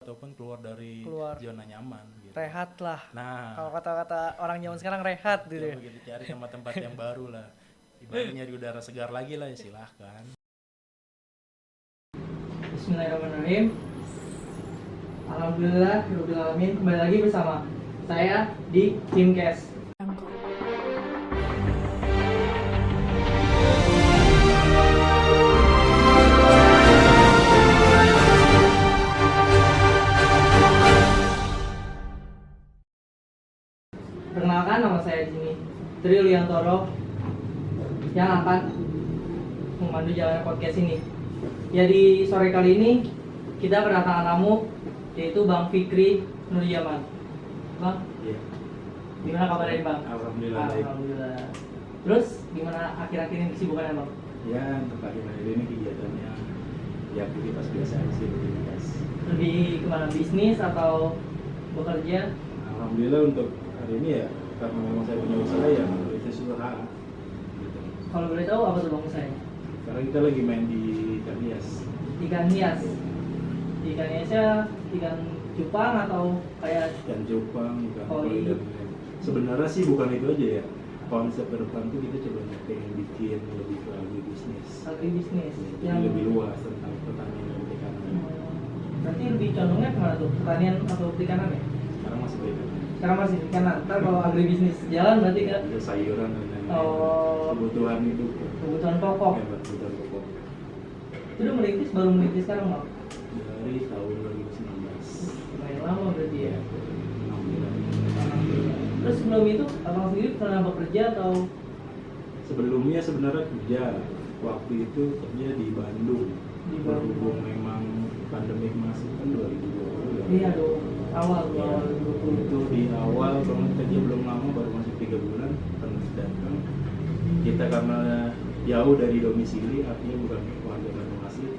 ataupun keluar dari zona nyaman gitu. Rehat lah. Nah, kalau kata-kata orang zaman sekarang rehat gitu ya. Begitu cari tempat-tempat yang baru lah. Ibaratnya nyari udara segar lagi lah, ya silahkan. Bismillahirrahmanirrahim. Alhamdulillah, alamin. Kembali lagi bersama saya di Timcast. Perkenalkan, nama saya di sini Triliantoro yang akan memandu jalannya podcast ini. Ya, di sore kali ini kita kedatangan tamu yaitu Bang Fikri Nurjaman. Bang, Iya. gimana kabarnya Bang? Alhamdulillah. Alhamdulillah. Terus gimana akhir-akhir ini kesibukannya Bang? Ya, untuk akhir-akhir ini kegiatannya ya aktivitas biasa aja sih, aktivitas. Lebih kemana, bisnis atau bekerja? Alhamdulillah untuk hari ini ya, karena memang saya punya usaha ya, itu usaha. Gitu. Kalau boleh tahu apa tuh Bang usahanya? Sekarang kita lagi main di ikan hias. Ikan hias. Ikan hiasnya ikan cupang atau kayak Ikan cupang, ikan koi? dan lain-lain. Sebenarnya sih bukan itu aja ya. Konsep ke depan tuh kita coba pengen bikin lebih ke agribisnis. agribisnis? Jadi Yang lebih luas tentang pertanian dan perikanan. berarti lebih condongnya kemana tuh? Pertanian atau perikanan ya? Sekarang masih perikanan. Sekarang masih perikanan. Ntar kalau agribisnis jalan berarti ke Ada sayuran dan lain-lain. Oh. Kebutuhan itu. kebutuhan pokok. Ya, kebutuhan pokok. Itu udah merintis, baru merintis sekarang Bang? Dari tahun 2019. Lumayan lama berarti ya. 6 bulan. Terus sebelum itu abang sendiri pernah bekerja atau? Sebelumnya sebenarnya kerja. Waktu itu kerja di Bandung. Di Bandung. Berhubung memang pandemik masuk kan 2020. Iya dong, awal Ya, 2020. itu di awal banget kerja belum lama, baru masuk 3 bulan terus datang. Kita karena jauh dari domisili, artinya bukan warga Bandung asli,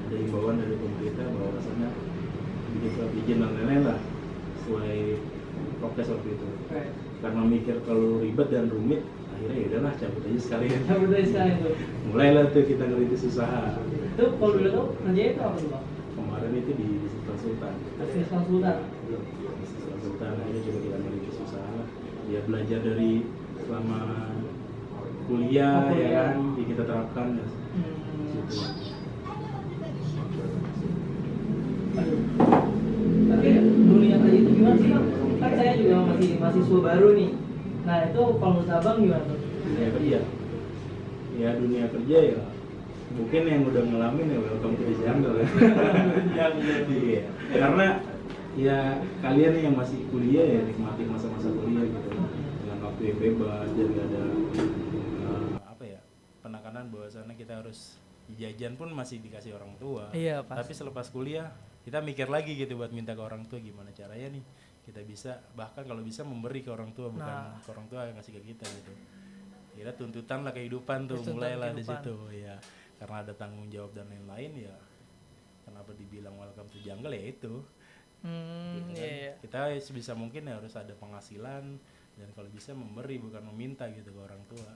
ada himbauan dari pemerintah bahwa rasanya bikin surat izin dan lain-lain lah sesuai prokes waktu itu. Oke. Karena mikir kalau ribet dan rumit, akhirnya ya udahlah cabut aja sekalian. Cabut dari sekarang itu. Mulailah tuh kita ngerintis usaha. Itu kalau dulu tuh kerjanya itu apa tuh Bang? Kemarin itu di bisnis konsultan. Bisnis konsultan. Bisnis konsultan akhirnya coba kita merintis usaha lah. Ya belajar dari selama kuliah ya kan, kita terapkan ya. Situ. Aduh. Tapi dunia kerja itu gimana sih Bang? Kan saya juga masih mahasiswa baru nih. Nah itu kalau menurut abang gimana tuh? Dunia kerja. Ya dunia kerja ya. Mungkin yang udah ngalamin ya welcome to the jungle ya. Iya. Karena ya kalian nih yang masih kuliah ya nikmati masa-masa kuliah gitu. Dengan waktu yang bebas dan gak ada apa ya, penekanan bahwasannya kita harus jajan pun masih dikasih orang tua. Iya, pasti. Tapi selepas kuliah kita mikir lagi gitu buat minta ke orang tua gimana caranya nih kita bisa, bahkan kalau bisa memberi ke orang tua, bukan ke orang tua yang ngasih ke kita gitu. Kira tuntutan lah kehidupan tuh, mulailah di situ ya. Karena ada tanggung jawab dan lain-lain ya. Kenapa dibilang welcome to jungle ya itu. Gitu kan. Iya. Kita sebisa mungkin ya harus ada penghasilan dan kalau bisa memberi bukan meminta gitu ke orang tua.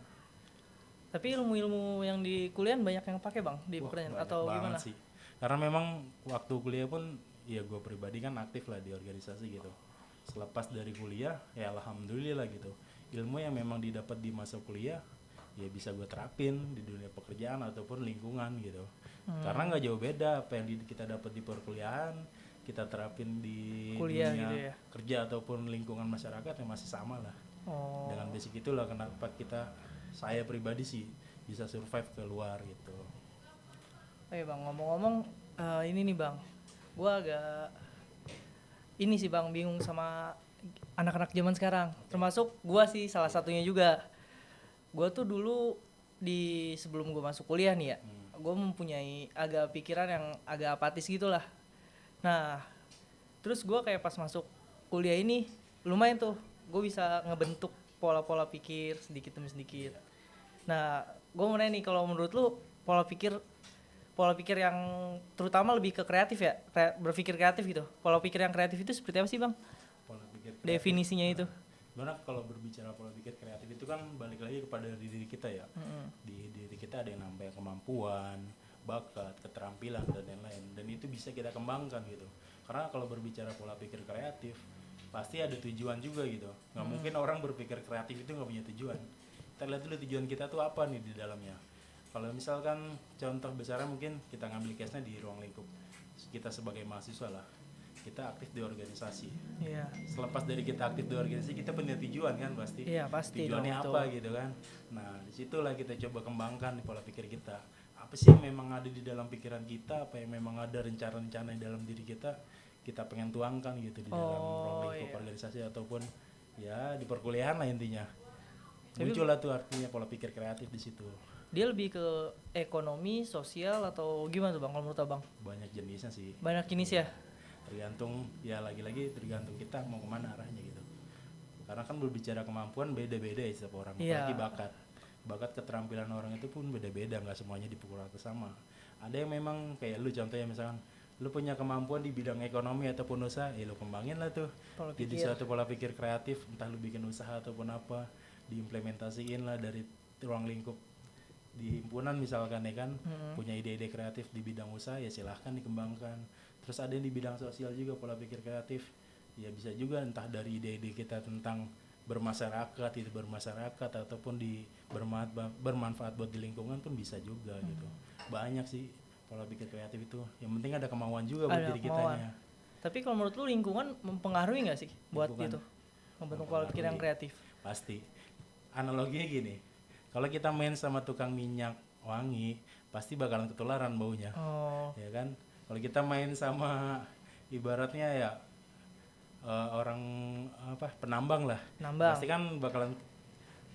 Tapi ilmu-ilmu yang di kuliah banyak yang pakai Bang di pekerjaan atau gimana? Sih. Karena memang waktu kuliah pun ya gue pribadi kan aktif lah di organisasi gitu. Selepas dari kuliah ya alhamdulillah gitu. Ilmu yang memang didapat di masa kuliah ya bisa gue terapin di dunia pekerjaan ataupun lingkungan gitu. Karena nggak jauh beda apa yang kita dapat di perkuliahan kita terapin di kuliah dunia gitu ya. kerja ataupun lingkungan masyarakat yang masih sama lah. Dengan basic itulah kenapa saya pribadi sih bisa survive ke luar gitu. Bang, ngomong-ngomong ini nih Bang, gua agak ini sih Bang bingung sama anak-anak zaman sekarang. Termasuk gua sih salah satunya juga. Gua tuh dulu sebelum gua masuk kuliah nih ya, gua mempunyai agak pikiran yang agak apatis gitulah. Nah, terus gua kayak pas masuk kuliah ini lumayan tuh, gua bisa ngebentuk pola-pola pikir sedikit demi sedikit. Nah, gua mau nanya nih kalau menurut lu pola pikir yang terutama lebih ke kreatif ya, berpikir kreatif gitu. Pola pikir yang kreatif itu seperti apa sih Bang? Pola pikir kreatif. Definisinya itu. Gimana kalau berbicara pola pikir kreatif itu kan balik lagi kepada diri kita ya. Di diri kita ada yang namanya kemampuan, bakat, keterampilan dan lain-lain. Dan itu bisa kita kembangkan gitu. Karena kalau berbicara pola pikir kreatif pasti ada tujuan juga gitu. Nggak mungkin orang berpikir kreatif itu nggak punya tujuan. Kita lihat dulu tujuan kita tuh apa nih di dalamnya. Kalau misalkan contoh besarnya mungkin kita ngambil case-nya di ruang lingkup. Kita sebagai mahasiswa lah, kita aktif di organisasi. Iya. Selepas dari kita aktif di organisasi, kita punya tujuan kan pasti. Iya, pasti Tujuannya dong, apa betul. gitu kan. Nah, disitulah kita coba kembangkan di pola pikir kita. Apa sih yang memang ada di dalam pikiran kita, apa yang memang ada rencana-rencana di dalam diri kita pengen tuangkan gitu di dalam ruang lingkup organisasi ataupun ya di perkuliahan lah intinya. Muncullah tuh artinya pola pikir kreatif di situ. Dia lebih ke ekonomi, sosial atau gimana tuh Bang kalau menurut Abang? Banyak jenisnya sih. Banyak jenis ya? Tergantung ya lagi-lagi tergantung kita mau kemana arahnya gitu. Karena kan berbicara kemampuan beda-beda ya setiap orang. Apalagi bakat keterampilan orang itu pun beda-beda, nggak semuanya dipukul rata sama. Ada yang memang kayak lu contohnya misalkan lu punya kemampuan di bidang ekonomi ataupun usaha, ya lu kembangin lah tuh jadi suatu pola pikir kreatif, entah lu bikin usaha ataupun apa, diimplementasiin lah dari ruang lingkup di himpunan misalkan ya kan, punya ide-ide kreatif di bidang usaha ya silahkan dikembangkan. Terus ada yang di bidang sosial juga pola pikir kreatif, ya bisa juga entah dari ide-ide kita tentang bermasyarakat ataupun bermanfaat buat di lingkungan pun bisa juga gitu. Banyak sih pola pikir kreatif itu, yang penting ada kemauan juga buat diri kitanya. Tapi kalau menurut lu lingkungan mempengaruhi nggak sih buat Lingkungan itu membentuk pola pikir yang kreatif? Pasti. Analoginya gini, kalau kita main sama tukang minyak wangi pasti bakalan ketularan baunya. Ya kan, kalau kita main sama ibaratnya ya orang penambang lah, pasti kan bakalan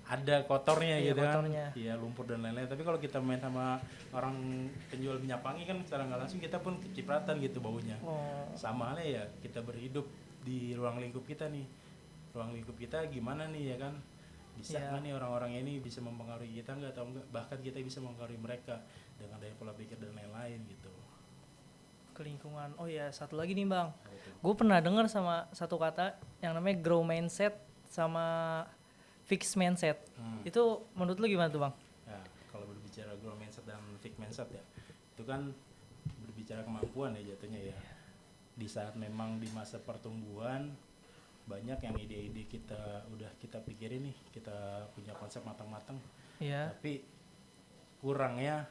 ada kotornya gitu kan, ya lumpur dan lain-lain. Tapi kalau kita main sama orang penjual minyak wangi kan secara nggak langsung kita pun kecipratan gitu baunya. Sama halnya ya kita berhidup di ruang lingkup kita nih, ruang lingkup kita gimana nih ya kan, bisa nggak nih orang-orang ini bisa mempengaruhi kita nggak, atau enggak bahkan kita bisa mempengaruhi mereka dengan daya pola pikir dan lain-lain gitu. Ke lingkungan. Oh ya, satu lagi nih Bang, gue pernah dengar sama satu kata yang namanya grow mindset sama fix mindset. Itu menurut lu gimana tuh Bang? Ya, kalau berbicara grow mindset dan fix mindset ya, itu kan berbicara kemampuan ya jatuhnya ya. Di saat memang di masa pertumbuhan banyak yang ide-ide udah kita pikirin nih, kita punya konsep matang-matang, tapi kurangnya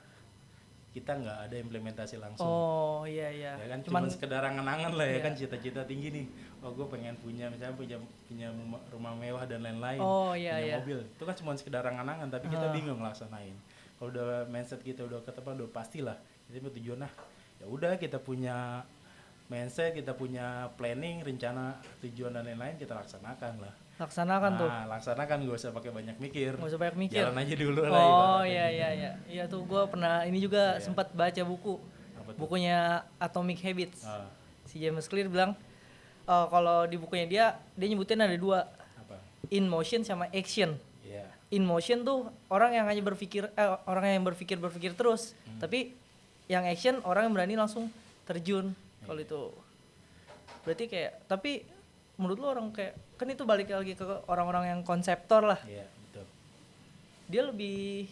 kita nggak ada implementasi langsung. Ya kan cuma sekedar angan-angan lah ya kan, cita-cita tinggi nih, gue pengen punya misalnya punya rumah mewah dan lain-lain, punya mobil, itu kan cuma sekedar angan-angan tapi kita bingung laksanain. Kalau udah mindset kita udah udah pastilah itu tujuan, ya udah kita punya mindset, kita punya planning, rencana, tujuan dan lain-lain, kita laksanakan lah. Laksanakan, gak usah pakai banyak mikir. Jalan aja dulu lah. Iya tuh gue pernah ini juga sempat baca bukunya Atomic Habits. Si James Clear bilang kalau di bukunya dia nyebutin ada dua. Apa? In motion sama action. In motion tuh orang yang hanya berpikir terus, tapi yang action orang yang berani langsung terjun. Kalau itu berarti kayak, tapi menurut lu orang kayak kan itu balik lagi ke orang-orang yang konseptor lah. Iya, betul. Dia lebih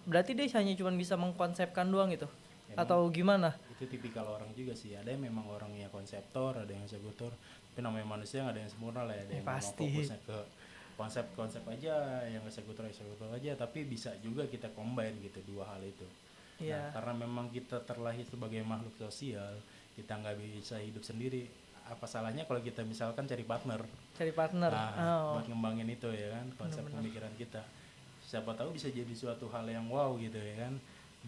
berarti dia hanya cuma bisa mengkonsepkan doang gitu. Atau gimana? Itu tipikal orang juga sih. Ada yang memang orangnya konseptor, ada yang eksekutor. Tapi namanya manusia nggak ada yang sempurna lah. Ada yang memang fokusnya ke konsep aja, yang eksekutor aja. Tapi bisa juga kita combine gitu dua hal itu. Nah, karena memang kita terlahir sebagai makhluk sosial, kita nggak bisa hidup sendiri. Apa salahnya kalau kita misalkan cari partner buat ngembangin itu ya kan, konsep pemikiran kita. Siapa tahu bisa jadi suatu hal yang wow gitu ya kan,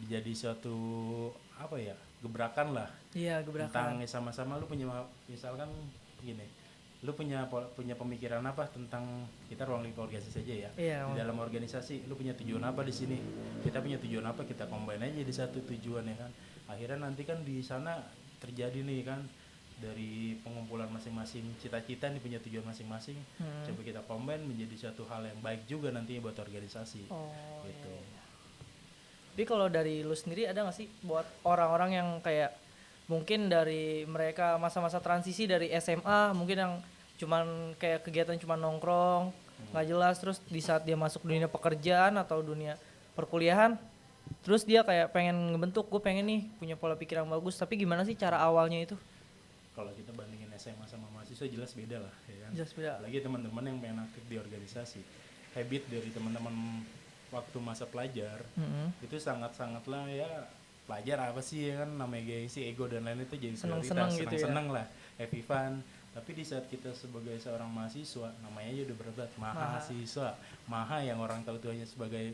jadi suatu gebrakan lah. Tentang sama-sama lu punya, misalkan gini, lu punya pemikiran apa tentang kita ruang lingkup organisasi aja ya. Di dalam organisasi lu punya tujuan apa di sini, kita punya tujuan apa, kita combine aja di satu tujuan ya kan. Akhirnya nanti kan di sana terjadi nih kan, dari pengumpulan masing-masing cita-cita nih punya tujuan masing-masing, coba kita combine menjadi suatu hal yang baik juga nantinya buat organisasi. Gitu. Tapi kalau dari lu sendiri ada nggak sih buat orang-orang yang kayak mungkin dari mereka masa-masa transisi dari SMA, mungkin yang cuman kayak kegiatan cuman nongkrong nggak jelas, terus di saat dia masuk dunia pekerjaan atau dunia perkuliahan, terus dia kayak pengen ngebentuk, gue pengen nih punya pola pikir yang bagus, tapi gimana sih cara awalnya itu? kalau kita bandingin SMA sama mahasiswa jelas beda lah ya kan. Jelas beda. Apalagi teman-teman yang pengen aktif di organisasi, habit dari teman-teman waktu masa pelajar itu sangat-sangatlah ya, pelajar apa sih ya kan, namanya gengsi, ego dan lain itu jadi Seneng-seneng prioritas, gitu ya. seneng-seneng lah, happy fun. Tapi di saat kita sebagai seorang mahasiswa, namanya aja udah berat, mahasiswa, maha yang orang tahu itu hanya sebagai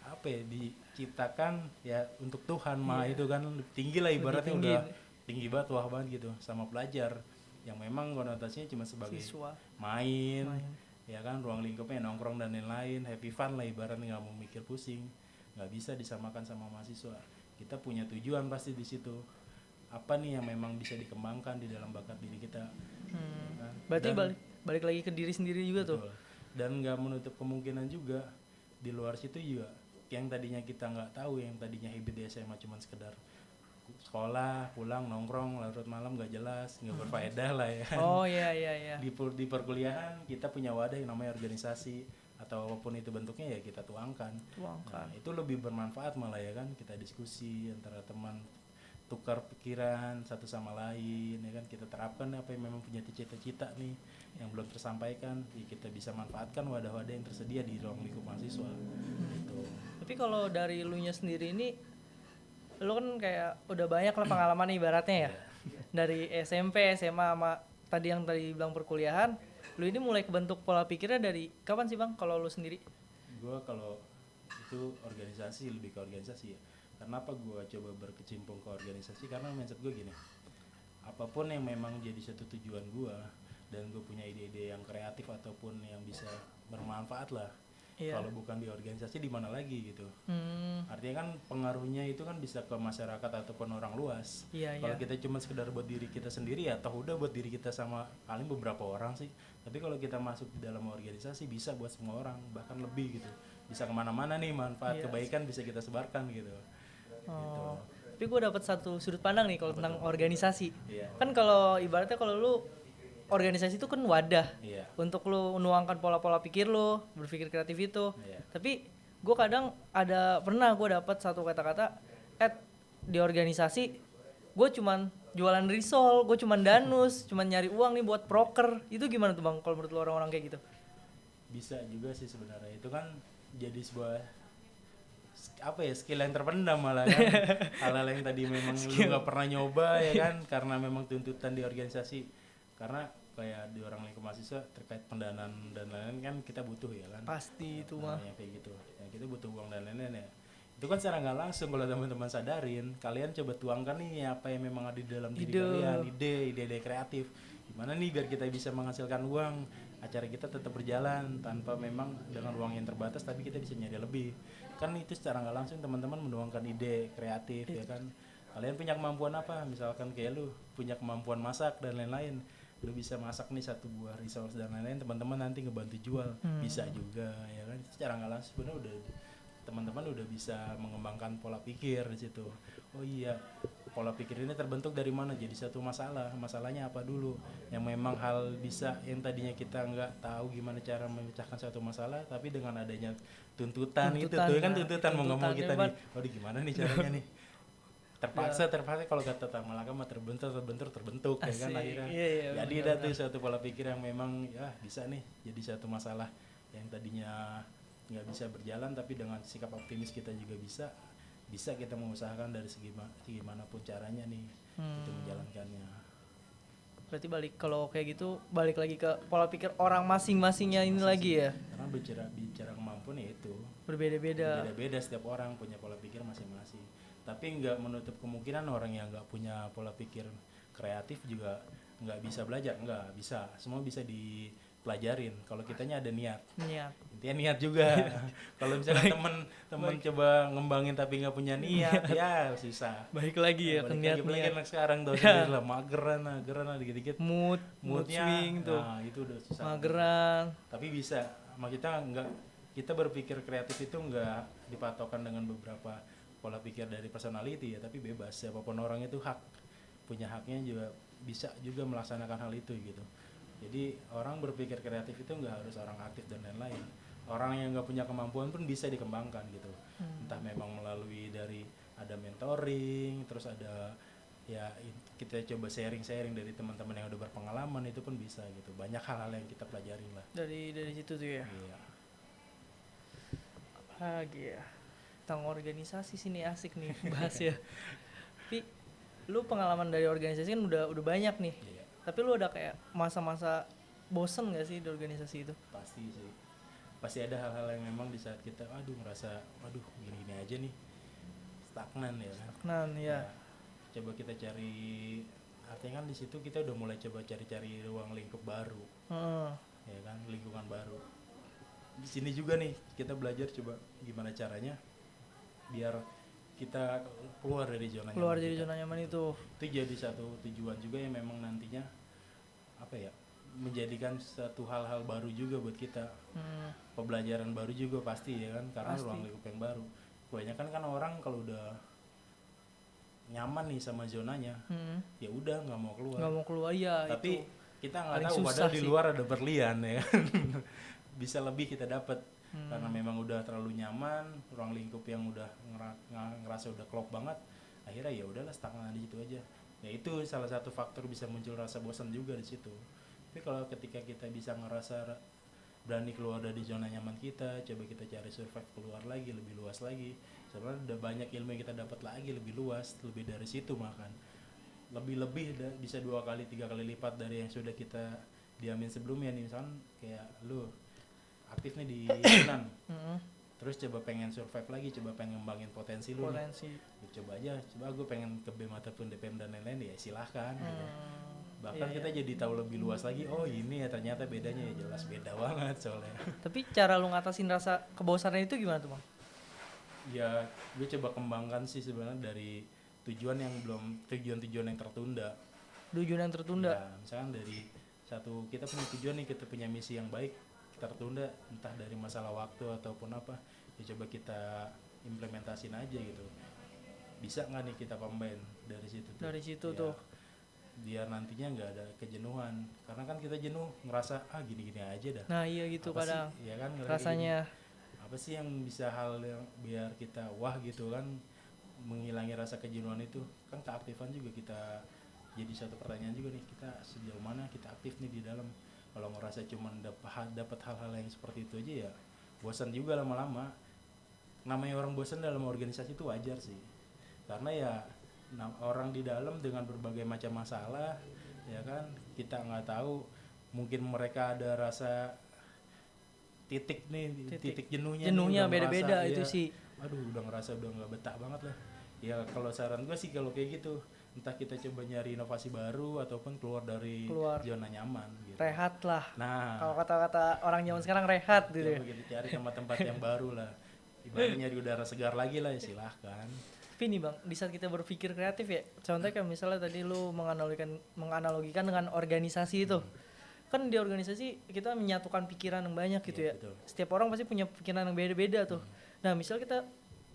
apa ya, diciptakan ya untuk Tuhan, maha itu kan tinggi lah ibaratnya, tinggi. udah tinggi banget, wah banget gitu. Sama pelajar yang memang konotasinya cuma sebagai Siswa. main ya kan, ruang lingkupnya nongkrong dan lain-lain, happy fun lah ibaratnya, nggak mau mikir pusing. Nggak bisa disamakan sama mahasiswa. Kita punya tujuan pasti di situ, apa nih yang memang bisa dikembangkan di dalam bakat diri kita. Kan? Berarti Dan- balik lagi ke diri sendiri juga tuh. Betul. Dan nggak menutup kemungkinan juga di luar situ juga yang tadinya kita nggak tahu, yang tadinya habit di SMA cuma sekedar sekolah pulang nongkrong larut malam nggak jelas, nggak berfaedah lah ya. Oh iya. Di perkuliahan kita punya wadah yang namanya organisasi, atau apapun itu bentuknya ya kita tuangkan. Nah, itu lebih bermanfaat malah ya kan, kita diskusi antara teman, tukar pikiran satu sama lain ya kan, kita terapkan apa yang memang punya cita-cita nih yang belum tersampaikan, ya kita bisa manfaatkan wadah-wadah yang tersedia di ruang lingkup mahasiswa gitu. Tapi kalau dari lu nya sendiri ini, lu kan kayak udah banyak lah pengalaman nih ibaratnya ya. Dari SMP, SMA sama tadi yang tadi bilang perkuliahan, lu ini mulai kebentuk pola pikirnya dari kapan sih Bang kalau lu sendiri? Gue kalau itu organisasi, lebih ke organisasi ya. Kenapa gue coba berkecimpung ke organisasi? Karena mindset gue gini, apapun yang memang jadi satu tujuan gue dan gue punya ide-ide yang kreatif ataupun yang bisa bermanfaat lah, kalau bukan di organisasi di mana lagi gitu. Artinya kan pengaruhnya itu kan bisa ke masyarakat ataupun orang luas. Kalau kita cuma sekedar buat diri kita sendiri ya toh udah buat diri kita sama paling beberapa orang sih. Tapi kalau kita masuk di dalam organisasi bisa buat semua orang, bahkan lebih gitu. Bisa kemana-mana nih, manfaat kebaikan bisa kita sebarkan gitu. Gitu. Tapi gue dapat satu sudut pandang nih kalau tentang organisasi. Iya. Kan kalau ibaratnya kalau lu organisasi itu kan wadah Iya. untuk lu menuangkan pola-pola pikir lu, berpikir kreatif itu. Iya. Tapi gue kadang pernah gue dapat satu kata-kata, di organisasi gue cuman jualan risol, gue cuman danus, cuman nyari uang nih buat proker. Itu gimana tuh Bang kalau menurut lu orang-orang kayak gitu? Bisa juga sih sebenarnya, itu kan jadi sebuah apa ya, skill yang terpendam malah kan. Hal-hal yang tadi memang lu nggak pernah nyoba ya kan, karena memang tuntutan di organisasi, karena kayak di orang lingkup mahasiswa terkait pendanaan dan lain-lain kan kita butuh ya kan. Pasti itu mah. Yang kayak gitu ya, kita butuh uang dan lain-lain ya. Itu kan secara nggak langsung kalau teman-teman sadarin, kalian coba tuangkan nih apa yang memang ada di dalam diri kalian, ide kreatif gimana nih biar kita bisa menghasilkan uang, acara kita tetap berjalan tanpa memang dengan uang yang terbatas, tapi kita bisa nyari lebih. Kan itu secara nggak langsung teman-teman menuangkan ide kreatif ya kan. Kalian punya kemampuan apa, misalkan kayak lu punya kemampuan masak dan lain-lain, lu bisa masak nih satu buah resource dan lain-lain, teman-teman nanti ngebantu jual, bisa juga ya kan. Secara nggak langsung sebenarnya udah teman-teman udah bisa mengembangkan pola pikir di situ. Oh iya, pola pikir ini terbentuk dari mana, jadi satu masalahnya apa dulu, yang memang hal bisa yang tadinya kita nggak tahu gimana cara memecahkan satu masalah, tapi dengan adanya tuntutan itu tuh kan tuntutan mau ngomong kita nih, oh gimana nih caranya nih, terpaksa kalau kata Tamalaka mah terbentuk ya kan akhirnya. Jadi ada tuh satu pola pikir yang memang ya bisa nih jadi satu masalah yang tadinya nggak bisa berjalan, tapi dengan sikap optimis kita juga bisa kita mengusahakan dari segi gimana pun caranya nih itu menjalankannya. Berarti kalau kayak gitu balik lagi ke pola pikir orang masing-masingnya ini lagi ya. Karena bicara kemampuan ya itu berbeda-beda setiap orang punya pola pikir masing-masing. Tapi nggak menutup kemungkinan orang yang nggak punya pola pikir kreatif juga nggak bisa belajar, nggak bisa, semua bisa dipelajarin kalau kitanya ada niat. Intinya niat juga. Kalau misalnya temen coba ngembangin tapi nggak punya niat ya susah. Baik lagi ya ke niat. Anak sekarang tuh lah mageran dikit-dikit mood swing tuh. Nah, itu udah susah. Mageran. Tapi bisa. Kita berpikir kreatif itu nggak dipatokan dengan beberapa pola pikir dari personality ya, tapi bebas, siapapun orang itu punya haknya juga, bisa juga melaksanakan hal itu gitu. Jadi orang berpikir kreatif itu nggak harus orang aktif dan lain-lain. Orang yang nggak punya kemampuan pun bisa dikembangkan gitu. Entah memang melalui dari ada mentoring, terus ada ya kita coba sharing-sharing dari teman-teman yang udah berpengalaman, itu pun bisa gitu. Banyak hal-hal yang kita pelajarin lah. Dari situ tuh ya. Iya. Lagi ya. Tentang organisasi sini asik nih bahas ya. Tapi lu pengalaman dari organisasi kan udah banyak nih. Iya. Tapi lu ada kayak masa-masa bosen gak sih di organisasi itu? Pasti sih. Pasti ada hal-hal yang memang di saat kita ngerasa gini-gini aja nih, stagnan ya kan. Nah, ya. Coba kita cari, artinya kan di situ kita udah mulai coba cari-cari ruang lingkup baru. Ya kan, lingkungan baru. Di sini juga nih kita belajar coba gimana caranya biar kita keluar dari zona nyaman. Keluar dari zona nyaman itu. Itu jadi satu tujuan juga yang memang nantinya menjadikan satu hal-hal baru juga buat kita. Pembelajaran baru juga pasti ya kan, karena ruang lingkup yang baru. Kebanyakan kan orang kalau udah nyaman nih sama zonanya, ya udah nggak mau keluar ya. Tapi itu kita nggak tahu padahal di luar ada berlian ya kan. Bisa lebih kita dapat karena memang udah terlalu nyaman, ruang lingkup yang udah ngerasa udah klop banget, akhirnya ya udahlah stagnan di situ aja. Ya itu salah satu faktor bisa muncul rasa bosan juga di situ. Tapi kalau ketika kita bisa ngerasa berani keluar dari zona nyaman kita, coba kita cari survive keluar lagi, lebih luas lagi, sebenarnya udah banyak ilmu yang kita dapat lagi, lebih luas, lebih dari situ makan lebih bisa 2 kali 3 kali lipat dari yang sudah kita diamin sebelumnya nih. Misalkan kayak lu aktif nih di Yunan, terus coba pengen survive lagi, coba pengen ngembangin potensi lu nih. Coba aja, gue pengen ke BEM ataupun DPM dan lain-lain, ya silahkan gitu. Bahkan kita jadi tahu lebih luas lagi, oh ini ya ternyata bedanya, ya jelas beda banget soalnya. Tapi cara lu ngatasin rasa kebosanan itu gimana tuh Bang? Ya gue coba kembangkan sih sebenarnya dari tujuan yang tertunda. Tujuan yang tertunda? Ya, misalkan dari satu, kita punya tujuan nih, kita punya misi yang baik, kita tertunda entah dari masalah waktu ataupun apa, ya coba kita implementasin aja gitu. Bisa nggak nih kita combine dari situ tuh? Dari situ ya, tuh biar nantinya nggak ada kejenuhan, karena kan kita jenuh ngerasa gini-gini aja dah. Nah iya gitu apa kadang sih, ya kan, rasanya gini, apa sih yang bisa hal yang biar kita wah gitu kan, menghilangi rasa kejenuhan itu kan. Keaktifan juga kita jadi satu pertanyaan juga nih, kita sejauh mana kita aktif nih di dalam. Kalau ngerasa cuma dapat hal-hal yang seperti itu aja, ya bosan juga lama-lama. Namanya orang bosan dalam organisasi itu wajar sih, karena ya orang di dalam dengan berbagai macam masalah, ya kan, kita nggak tahu, mungkin mereka ada rasa titik jenuhnya beda-beda ngerasa, itu ya, sih. udah ngerasa udah nggak betah banget lah. Ya kalau saran gue sih kalau kayak gitu, entah kita coba nyari inovasi baru ataupun keluar dari zona nyaman gitu. Rehat lah. Nah, kalau kata-kata orang zaman sekarang rehat gitu ya. Kita cari tempat-tempat yang baru lah. Ibaratnya nyari udara segar lagi lah, ya silahkan. Tapi nih Bang, di saat kita berpikir kreatif ya, contohnya kayak misalnya tadi lu menganalogikan dengan organisasi itu. Kan di organisasi kita menyatukan pikiran yang banyak gitu ya. Betul. Setiap orang pasti punya pikiran yang beda-beda tuh. Nah, misal kita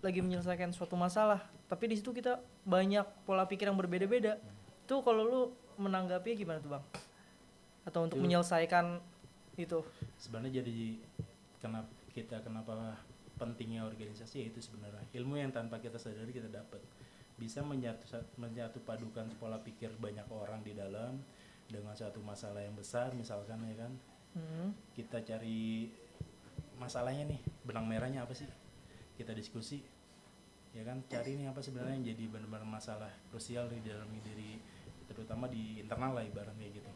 lagi menyelesaikan suatu masalah, tapi di situ kita banyak pola pikir yang berbeda-beda. Tuh kalau lu menanggapinya gimana tuh Bang? Atau untuk menyelesaikan itu? Sebenarnya jadi kenapa pentingnya organisasi, yaitu sebenarnya ilmu yang tanpa kita sadari kita dapat, bisa menyatu padukan pola pikir banyak orang di dalam dengan satu masalah yang besar. Misalkan ya kan, kita cari masalahnya nih, benang merahnya apa sih, kita diskusi ya kan, cari nih apa sebenarnya yang jadi benar-benar masalah krusial di dalam diri, terutama di internal lah ibaratnya gitu.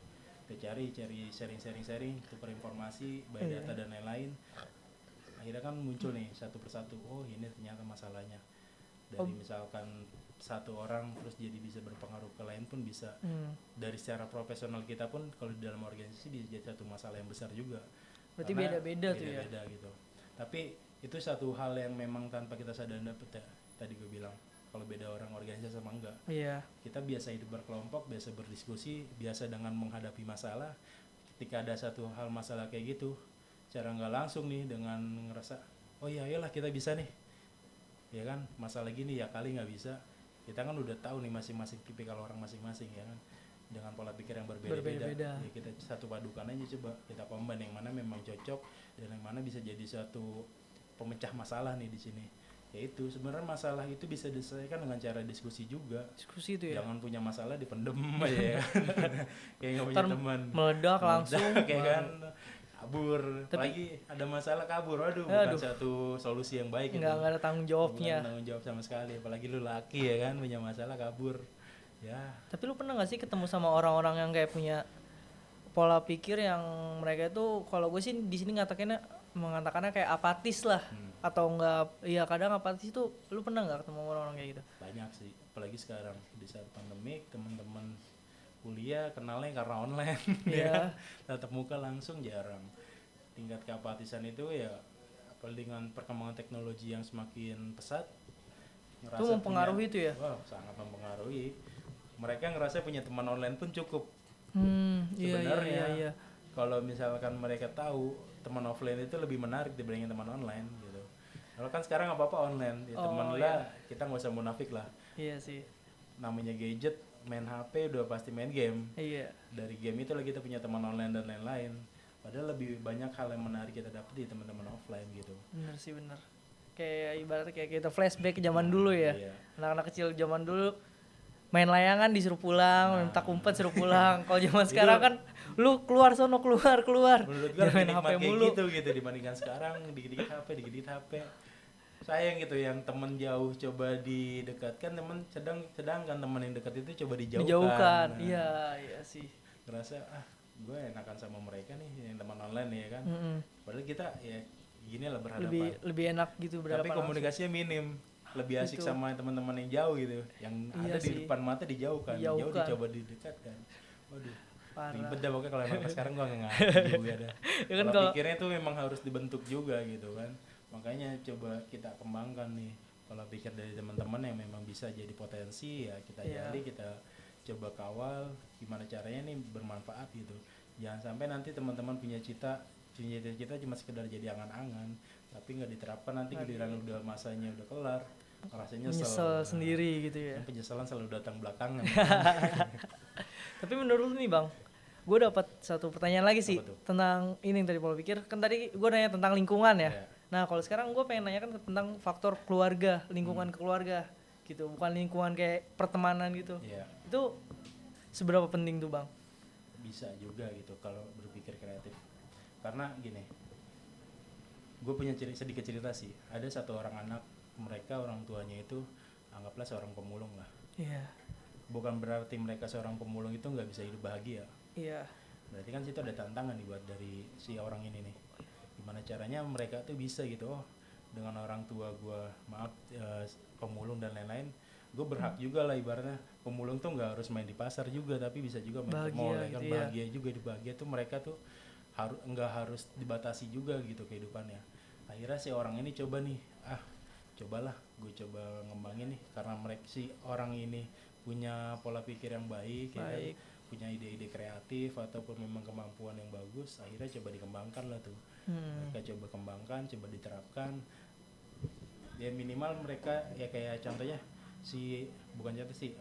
Kita cari sharing, tukar informasi, by data dan lain-lain. Akhirnya kan muncul nih satu persatu, oh ini ternyata masalahnya. Dari misalkan satu orang terus jadi bisa berpengaruh ke lain pun bisa. Dari secara profesional kita pun kalau di dalam organisasi bisa jadi satu masalah yang besar juga. Berarti beda-beda tuh ya. Beda gitu. Tapi itu satu hal yang memang tanpa kita sadar dapet ya. Tadi gue bilang, kalau beda orang organisasi sama enggak. Iya. Kita biasa hidup berkelompok, biasa berdiskusi, biasa dengan menghadapi masalah. Ketika ada satu hal masalah kayak gitu, cara nggak langsung nih dengan ngerasa oh ya iyalah kita bisa nih, ya kan, masalah gini ya kali nggak bisa. Kita kan udah tahu nih masing-masing tipikal orang masing-masing ya kan, dengan pola pikir yang berbeda-beda. Ya kita satu padukan aja, coba kita combine yang mana memang cocok dan yang mana bisa jadi satu pemecah masalah nih di sini. ya itu sebenarnya masalah itu bisa diselesaikan dengan cara diskusi juga. Diskusi itu ya. Jangan punya masalah dipendem aja ya kan. Kayak nggak punya Ntar teman. meledak langsung. Kayak kan kabur. Tapi- Lagi ada masalah kabur. Aduh, bukan Aduh. satu solusi yang baik itu. Nggak ada tanggung jawabnya. Bukan tanggung jawab sama sekali. Apalagi lu laki ya kan punya masalah kabur. Ya, Tapi lu pernah gak sih ketemu sama orang-orang yang kayak punya pola pikir yang mereka itu, kalau gue sih di sini mengatakannya kayak apatis lah, atau enggak, ya kadang apatis itu. Lu pernah nggak ketemu orang-orang kayak gitu? banyak sih. Apalagi sekarang di saat pandemik, teman-teman kuliah kenalnya karena online. Iya. Ya. Tatap muka langsung jarang. Tingkat keapatisan itu ya apalagi dengan perkembangan teknologi yang semakin pesat, Itu mempengaruhi itu ya? Wah, sangat mempengaruhi. Mereka ngerasa punya teman online pun cukup. Iya, Sebenarnya iya. kalau misalkan mereka tahu teman offline itu lebih menarik dibandingin teman online gitu. Kalau kan sekarang apa-apa online, ya teman lah, kita nggak usah munafik lah. Iya sih. Namanya gadget, main HP udah pasti main game. Iya. Dari game itu lagi kita punya teman online dan lain-lain. Padahal lebih banyak hal yang menarik kita dapat di teman-teman offline gitu. Bener sih, bener. Kayak ibaratnya kayak kita flashback ke zaman dulu ya. Iya. Anak-anak kecil zaman dulu main layangan disuruh pulang, main petak umpet suruh pulang. Kalau zaman sekarang kan lu keluar sono, keluar. Menurut gue Jangan lebih nikmat kayak mulu. gitu dibandingkan sekarang dikit-dikit HP. Sayang gitu yang temen jauh coba didekatkan, sedangkan temen yang dekat itu coba dijauhkan. Nah, Iya sih. ngerasa gue enakan sama mereka nih yang teman online nih ya kan. Padahal kita ya gini lah berhadapan. Lebih enak gitu Tapi berhadapan komunikasinya minim. Lebih asik Itu. sama teman-teman yang jauh gitu. Yang Iya ada di sih. depan mata dijauhkan. Jauh Dijauhkan. dicoba didekatkan. Waduh. parah. Ribet dah pokoknya kalau anak sekarang gue nggak ngerti juga dah. Ya kan Pola kalau pikirnya tuh memang harus dibentuk juga gitu kan. Makanya coba kita kembangkan nih pola pikir dari teman-teman yang memang bisa jadi potensi ya kita Iya. gali, kita coba kawal gimana caranya nih bermanfaat gitu. Jangan sampai nanti teman-teman punya cita-cita cuma sekedar jadi angan-angan tapi nggak diterapkan, nanti giliran udah masanya udah kelar rasanya menyesal sendiri gitu ya. Penyesalan selalu datang belakangan. Tapi menurut lu nih Bang, gue dapat satu pertanyaan lagi sih Apa tuh? tentang ini yang tadi pola pikir. Kan tadi gue nanya tentang lingkungan ya. Iya. Nah kalau sekarang gue pengen nanya kan tentang faktor keluarga, lingkungan keluarga gitu, bukan lingkungan kayak pertemanan gitu. Iya. Itu seberapa penting tuh Bang? Bisa juga gitu kalau berpikir kreatif, karena gini, gue punya sedikit cerita sih. Ada satu orang anak, mereka orang tuanya itu anggaplah seorang pemulung lah. Iya. Bukan berarti mereka seorang pemulung itu nggak bisa hidup bahagia. Iya. Berarti kan situ ada tantangan nih buat dari si orang ini nih. Gimana caranya mereka tuh bisa gitu, oh dengan orang tua gue pemulung dan lain-lain, gue berhak juga lah ibaratnya. Pemulung tuh nggak harus main di pasar juga, tapi bisa juga main ke mall ya kan, gitu ya. bahagia juga. Di bahagia tuh mereka tuh nggak harus dibatasi juga gitu kehidupannya. Akhirnya si orang ini coba nih, cobalah gue coba ngembangin nih, karena mereka si orang ini punya pola pikir yang baik. Ya kan? Punya ide-ide kreatif ataupun memang kemampuan yang bagus, akhirnya coba dikembangkan lah tuh. Mereka coba kembangkan, coba diterapkan. Ya minimal mereka ya kayak contohnya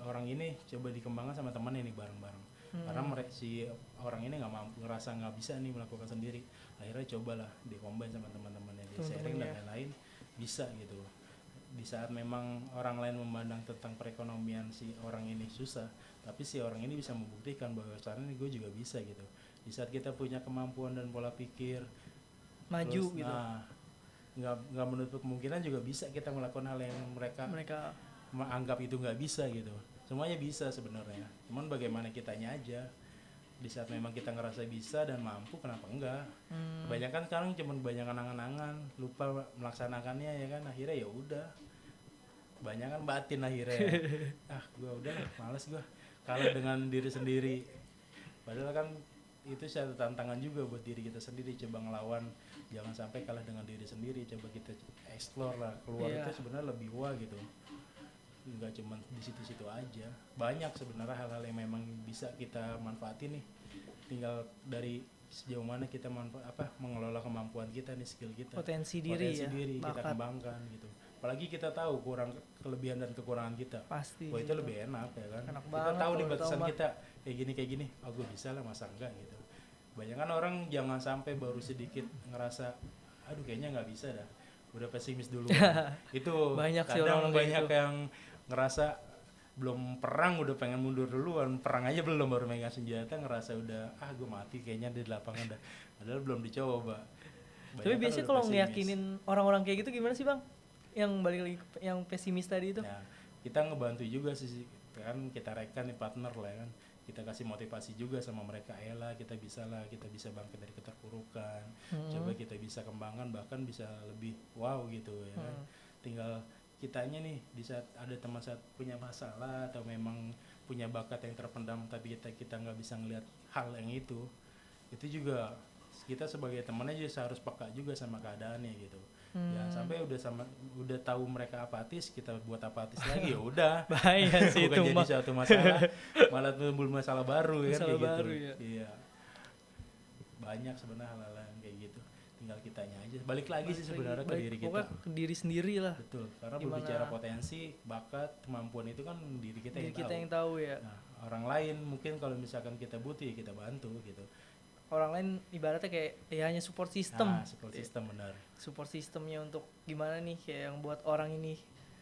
orang ini coba dikembangkan sama temannya nih bareng-bareng. Karena si orang ini nggak mampu, ngerasa nggak bisa nih melakukan sendiri, akhirnya cobalah dikombin sama teman-temannya, di sharing dan lain-lain, bisa gitu. Di saat memang orang lain memandang tentang perekonomian si orang ini susah, tapi si orang ini bisa membuktikan bahwa sekarang ini gue juga bisa gitu. Di saat kita punya kemampuan dan pola pikir maju terus, gitu. Nggak menutup kemungkinan juga bisa kita melakukan hal yang mereka menganggap itu nggak bisa gitu. Semuanya bisa sebenarnya, cuman bagaimana kitanya aja. Di saat memang kita ngerasa bisa dan mampu, kenapa enggak? Kebanyakan sekarang cuma banyak angan-angan, lupa melaksanakannya ya kan, akhirnya ya udah banyak kan batin akhirnya ya. Gue udah males gue kalah dengan diri sendiri. Padahal kan itu satu tantangan juga buat diri kita sendiri, coba ngelawan, jangan sampai kalah dengan diri sendiri. Coba kita explore lah, keluar itu sebenarnya lebih wah gitu, nggak cuma di situ-situ aja. Banyak sebenarnya hal-hal yang memang bisa kita manfaatin nih, tinggal dari sejauh mana kita mengelola kemampuan kita nih, skill kita, potensi diri kita kembangkan gitu. Apalagi kita tahu kelebihan dan kekurangan kita, pasti itu lebih enak ya kan. Enak Kita tahu nih batasan tahu, kita kayak gini, gue bisa lah, masa enggak gitu. Banyak kan orang jangan sampai baru sedikit ngerasa aduh kayaknya nggak bisa dah, udah pesimis dulu. Itu Banyak sih kadang orang kayak banyak gitu. yang ngerasa belum perang udah pengen mundur duluan, perang aja belum baru megang senjata ngerasa udah gue mati kayaknya di lapangan dah. Padahal belum dicoba. Tapi Banyak kan biasanya udah kalau pesimis. ngeyakinin orang-orang kayak gitu gimana sih bang? Yang balik lagi yang pesimis tadi itu? Nah, kita ngebantu juga sih kan, kita rekan nih partner lah kan, kita kasih motivasi juga sama mereka, lah kita bisa bangkit dari keterpurukan, coba kita bisa kembangkan bahkan bisa lebih wow gitu ya kan. Tinggal kitanya nih di saat ada teman saat punya masalah atau memang punya bakat yang terpendam tapi kita nggak bisa ngelihat hal yang itu juga kita sebagai temannya juga harus peka juga sama keadaannya gitu. Ya sampai udah tahu mereka apatis, kita buat apatis lagi ya udah. Bahaya sih Bukan itu jadi mah. suatu masalah, malah timbul masalah baru kan Masalah kayak baru, gitu. ya. Iya. Banyak sebenarnya hal-hal yang kayak gitu. Tinggal kitanya aja. Balik lagi sih sebenarnya ke diri kita. Pokoknya ke diri sendiri lah. Betul. Karena Gimana? berbicara potensi, bakat, kemampuan itu kan diri kita Diri yang kita tahu. yang tahu ya. Nah, orang lain mungkin kalau misalkan kita butuh ya kita bantu gitu. Orang lain ibaratnya kayak ya hanya support system. Nah, support system benar. Support sistemnya untuk gimana nih kayak yang buat orang ini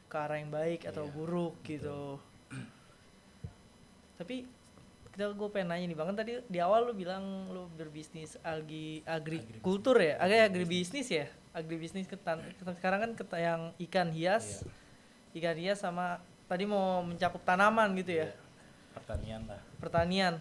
ke arah yang baik atau Iya, buruk betul. gitu. Tapi gue pengen nanya nih bang, kan tadi di awal lu bilang lu berbisnis agrikultur ya, agribisnis ya, agribisnis sekarang kan yang ikan hias, Iya. ikan hias sama tadi mau mencakup tanaman gitu ya, Iya. Pertanian lah. pertanian.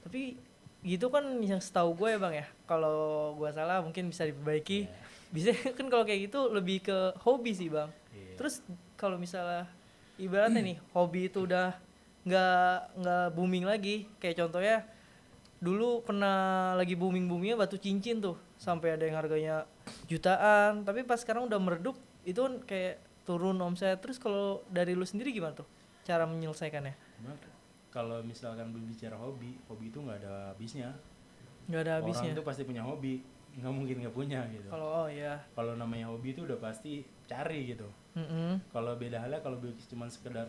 Tapi gitu kan yang setahu gue ya bang ya, kalau gue salah mungkin bisa diperbaiki. Iya. Bisa kan kalau kayak gitu lebih ke hobi sih bang. Iya. Terus kalau misalnya ibaratnya nih hobi itu udah nggak booming lagi, kayak contohnya dulu pernah lagi boomingnya batu cincin tuh sampai ada yang harganya jutaan, tapi pas sekarang udah meredup itu kan kayak turun omset. Terus kalau dari lu sendiri gimana tuh cara menyelesaikannya? Kalau misalkan berbicara hobi itu nggak ada habisnya. Nggak ada habisnya. Orang itu pasti punya hobi, nggak mungkin nggak punya gitu. Kalau namanya hobi itu udah pasti cari gitu. Kalau beda halnya kalau cuma sekedar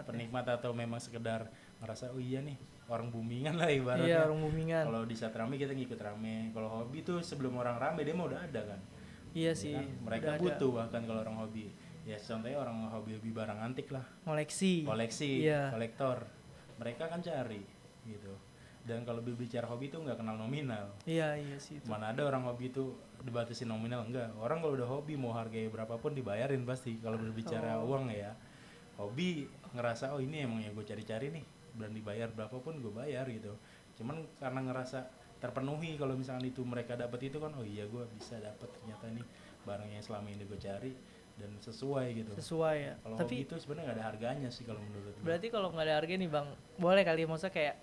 penikmat atau memang sekedar ngerasa oh iya nih orang boomingan lah ibaratnya. Iya, orang boomingan. Kalau di saat rame kita ngikut rame. Kalau hobi tuh sebelum orang rame dia mah udah ada kan. Iya Ya sih. kan? Mereka butuh bahkan kalau orang hobi. Ya contohnya orang hobi barang antik lah. Koleksi. Iya. Kolektor. Mereka kan cari gitu. Dan kalau berbicara hobi itu nggak kenal nominal. Iya sih itu. Mana ada orang hobi itu dibatasin nominal, enggak. Orang kalau udah hobi mau harganya berapapun dibayarin pasti. Kalau berbicara uang ya. Hobi ngerasa oh ini emang yang gue cari-cari nih, berani bayar berapapun gue bayar gitu. Cuman karena ngerasa terpenuhi kalau misalkan itu mereka dapat itu kan oh iya gue bisa dapat ternyata nih barang yang selama ini gue cari dan sesuai gitu. Sesuai ya. Kalau Tapi hobi itu sebenarnya nggak ada harganya sih kalau menurut gue. berarti kalau nggak ada harga nih bang, boleh kali maksudnya kayak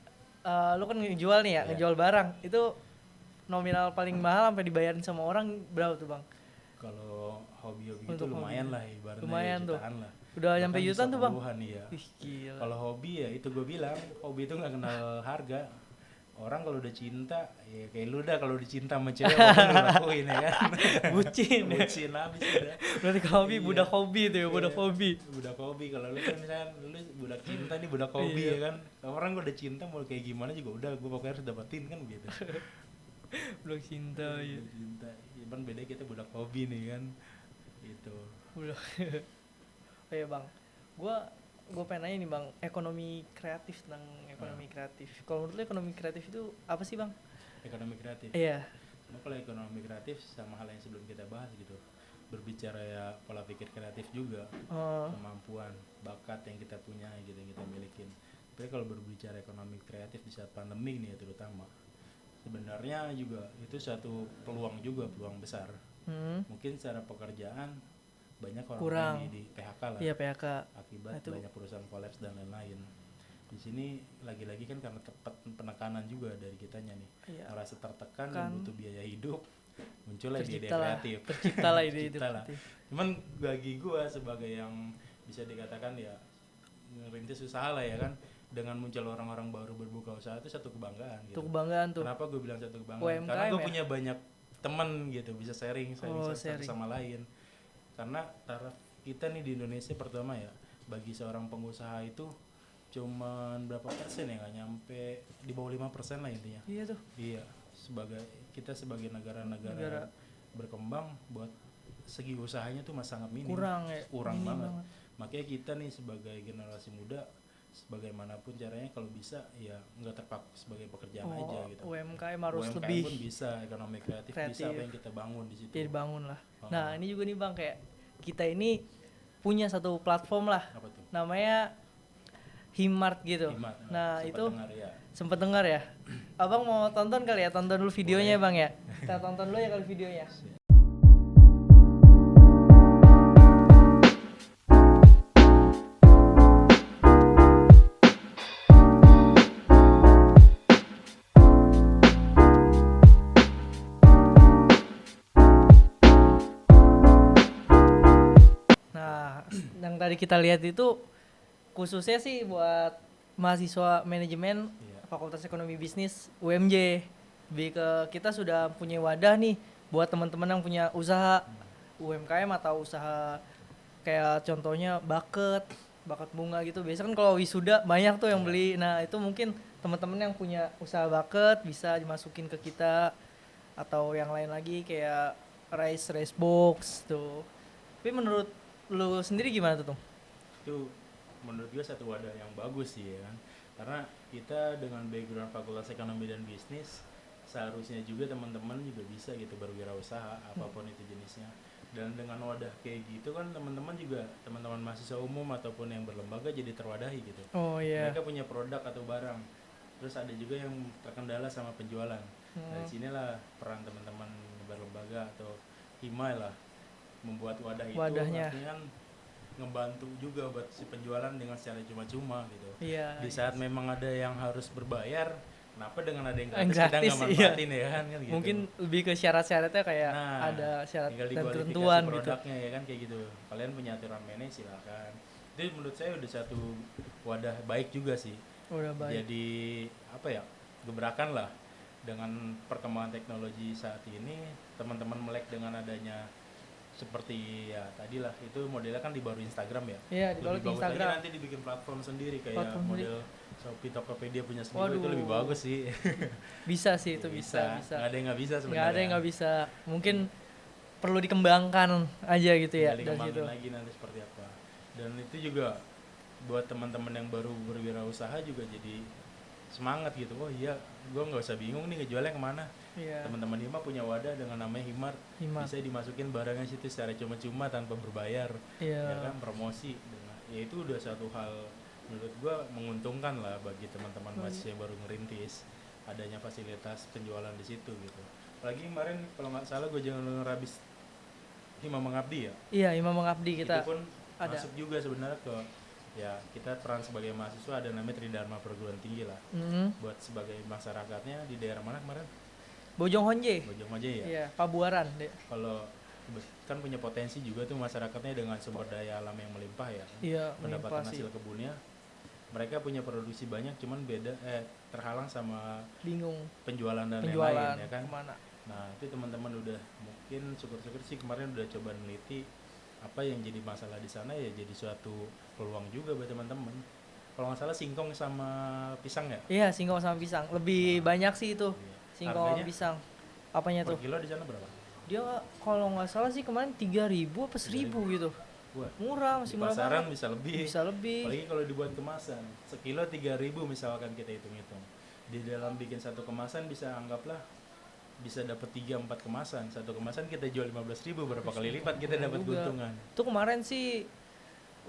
lu kan ngejual nih ya, Iya. ngejual barang itu nominal paling mahal sampai dibayarin sama orang berapa tuh bang? Kalau hobi-hobi itu Untuk lumayan hobi. lah ibaratnya Lumayan tuh. jutaan lah. Udah Bahkan nyampe bisa jutaan tuh bang? puluhan, iya. Ih gila. Kalau hobi ya itu gue bilang hobi itu nggak kenal harga. Orang kalau udah cinta ya kayak lu dah kalau dicinta sama cewek apa lu lakuin ya kan. Bucin ya. Bucin habis udah. Berarti kalau hobi Iya. budak hobi tuh ya, budak Iya. hobi. Budak hobi kalau lu kan misalnya lu budak cinta nih budak hobi Iya. ya kan. Orang gue udah cinta mau kayak gimana juga udah gue pokoknya harus dapetin kan gitu. Budak cinta ya. Budak cinta. Cuman beda kita budak hobi nih kan. Gitu. Budak. Oh iya bang, gue pengen nanya nih bang, ekonomi kreatif tentang ekonomi kreatif. Kalau menurut lu ekonomi kreatif itu apa sih bang? Ekonomi kreatif. Iya. Cuma kalau ekonomi kreatif sama hal yang sebelum kita bahas gitu. Berbicara ya pola pikir kreatif juga. Kemampuan, bakat yang kita punya gitu yang kita milikin. Tapi kalau berbicara ekonomi kreatif di saat pandemi nih ya terutama. Sebenarnya juga itu satu peluang juga, peluang besar. Mungkin secara pekerjaan banyak orang Kurang. yang di PHK lah. Iya PHK. Akibat Itu. banyak perusahaan kolaps dan lain-lain. Di sini lagi-lagi kan karena penekanan juga dari kitanya nih. Iya. Merasa tertekan Kan. dan butuh biaya hidup. Muncullah ide-ide Tercipta lah. kreatif. Tercipta lah ide-ide Tercipta lah. kreatif. Cuman bagi gua sebagai yang bisa dikatakan ya ngerintis usaha lah ya kan, dengan muncul orang-orang baru berbuka usaha itu satu kebanggaan gitu. Itu kebanggaan tuh. Kenapa gue bilang satu kebanggaan? UMKM Karena gue ya? punya banyak teman gitu, bisa sharing satu sharing. sama lain. Karena taraf kita nih di Indonesia pertama ya, bagi seorang pengusaha itu cuman berapa persen ya, nggak nyampe di bawah 5% lah intinya. Iya tuh. Iya, kita sebagai negara-negara berkembang buat segi usahanya tuh masih sangat minim, kurang ya, kurang minim banget. Makanya kita nih sebagai generasi muda, sebagaimanapun caranya kalau bisa ya nggak terpaku sebagai pekerjaan aja gitu. UMKM harus UMKM lebih pun bisa, ekonomi kreatif bisa, apa yang kita bangun di situ. dibangun lah. Oh. Nah ini juga nih bang, kayak kita ini punya satu platform lah, Apa tuh? namanya Himart gitu. Himart. Nah Sempat itu dengar ya. sempet dengar ya. Abang mau tonton kali ya, tonton dulu videonya bang ya. Kita tonton dulu ya kali videonya. Nah, yang tadi kita lihat itu khususnya sih buat mahasiswa manajemen Fakultas Ekonomi Bisnis UMJ. Lebih ke kita sudah punya wadah nih buat teman-teman yang punya usaha UMKM atau usaha kayak contohnya baket bunga gitu. Biasanya kan kalau wisuda banyak tuh yang beli. Nah, itu mungkin teman-teman yang punya usaha baket bisa dimasukin ke kita, atau yang lain lagi kayak rice box tuh. Tapi menurut lu sendiri gimana tuh? Itu menurut gue satu wadah yang bagus sih ya kan, karena kita dengan background Fakultas Ekonomi dan Bisnis seharusnya juga teman-teman juga bisa gitu berwirausaha apapun itu jenisnya. Dan dengan wadah kayak gitu kan teman-teman juga, teman-teman mahasiswa umum ataupun yang berlembaga jadi terwadahi gitu. Oh iya. Mereka punya produk atau barang, terus ada juga yang terkendala sama penjualan. Dari sinilah peran teman-teman berlembaga atau hima lah membuat wadah itu, Wadahnya. artinya kan ngebantu juga buat si penjualan dengan secara cuma-cuma gitu. Iya. Di saat memang ada yang harus berbayar, kenapa dengan ada yang Yang gratis kita gratis, nggak manfaatin ya kan gitu. Mungkin lebih ke syarat-syaratnya kayak Nah, ada syarat tinggal dan dikualifikasi ketentuan gitu. produknya ya kan kayak gitu. Kalian punya aturan manage silakan. Itu menurut saya udah satu wadah baik juga sih. Udah baik. Jadi apa ya, gebrakan lah dengan perkembangan teknologi saat ini. Teman-teman melek dengan adanya seperti ya tadi lah, itu modelnya kan di baru Instagram ya. Iya, di Lebih bagus Instagram. lagi nanti dibikin platform sendiri kayak Platform model Shopee, Tokopedia punya sendiri. Itu Waduh. lebih bagus sih. Bisa sih itu bisa. Nggak ada yang nggak bisa sebenarnya. Nggak ada yang nggak bisa. Mungkin perlu dikembangkan aja gitu ya Tinggal dari dikembangin situ. lagi nanti seperti apa. Dan itu juga buat teman-teman yang baru berwirausaha juga jadi semangat gitu. Oh iya, gue nggak usah bingung nih ngejualnya kemana. Iya. Teman-teman Hima punya wadah dengan namanya Himart. Bisa dimasukin barangnya situ secara cuma-cuma tanpa berbayar. Iya. Ya kan, promosi. Ya itu udah satu hal menurut gue menguntungkan lah bagi teman-teman mahasiswa yang baru ngerintis, adanya fasilitas penjualan di situ gitu. Apalagi kemarin kalau nggak salah gue jangan habis Hima Mengabdi ya. Iya, Hima Mengabdi kita itu pun ada. masuk juga sebenarnya ke ya kita peran sebagai mahasiswa ada namanya Tridharma Perguruan Tinggi lah. Buat sebagai masyarakatnya di daerah mana kemarin? Bojong Honje. Bojong Honje ya. Iya, Pabuaran deh. Kalau kan punya potensi juga tuh masyarakatnya dengan sumber daya alam yang melimpah ya. Iya, pendapatan hasil kebunnya. Mereka punya produksi banyak, cuman terhalang sama bingung penjualan dan lain-lain ya kan. Kemana? Nah itu teman-teman udah mungkin syukur-syukur sih kemarin udah coba neliti apa yang jadi masalah di sana, ya jadi suatu peluang juga buat teman-teman. Kalau nggak salah singkong sama pisang ya? Iya, singkong sama pisang lebih banyak sih itu. Iya. Singkong sama pisang. Apanya per tuh? kilo di sana berapa? Dia kalau nggak salah sih kemarin 3.000 apa 1.000 gitu. Wah, Murah, masih di murah pasaran banget. bisa lebih. Bisa lebih. Apalagi kalau dibuat kemasan, sekilo 3.000 misalkan kita hitung-hitung. Di dalam bikin satu kemasan bisa anggaplah bisa dapat 3-4 kemasan. Satu kemasan kita jual 15.000, berapa kali lipat kita dapat keuntungan. Itu kemarin sih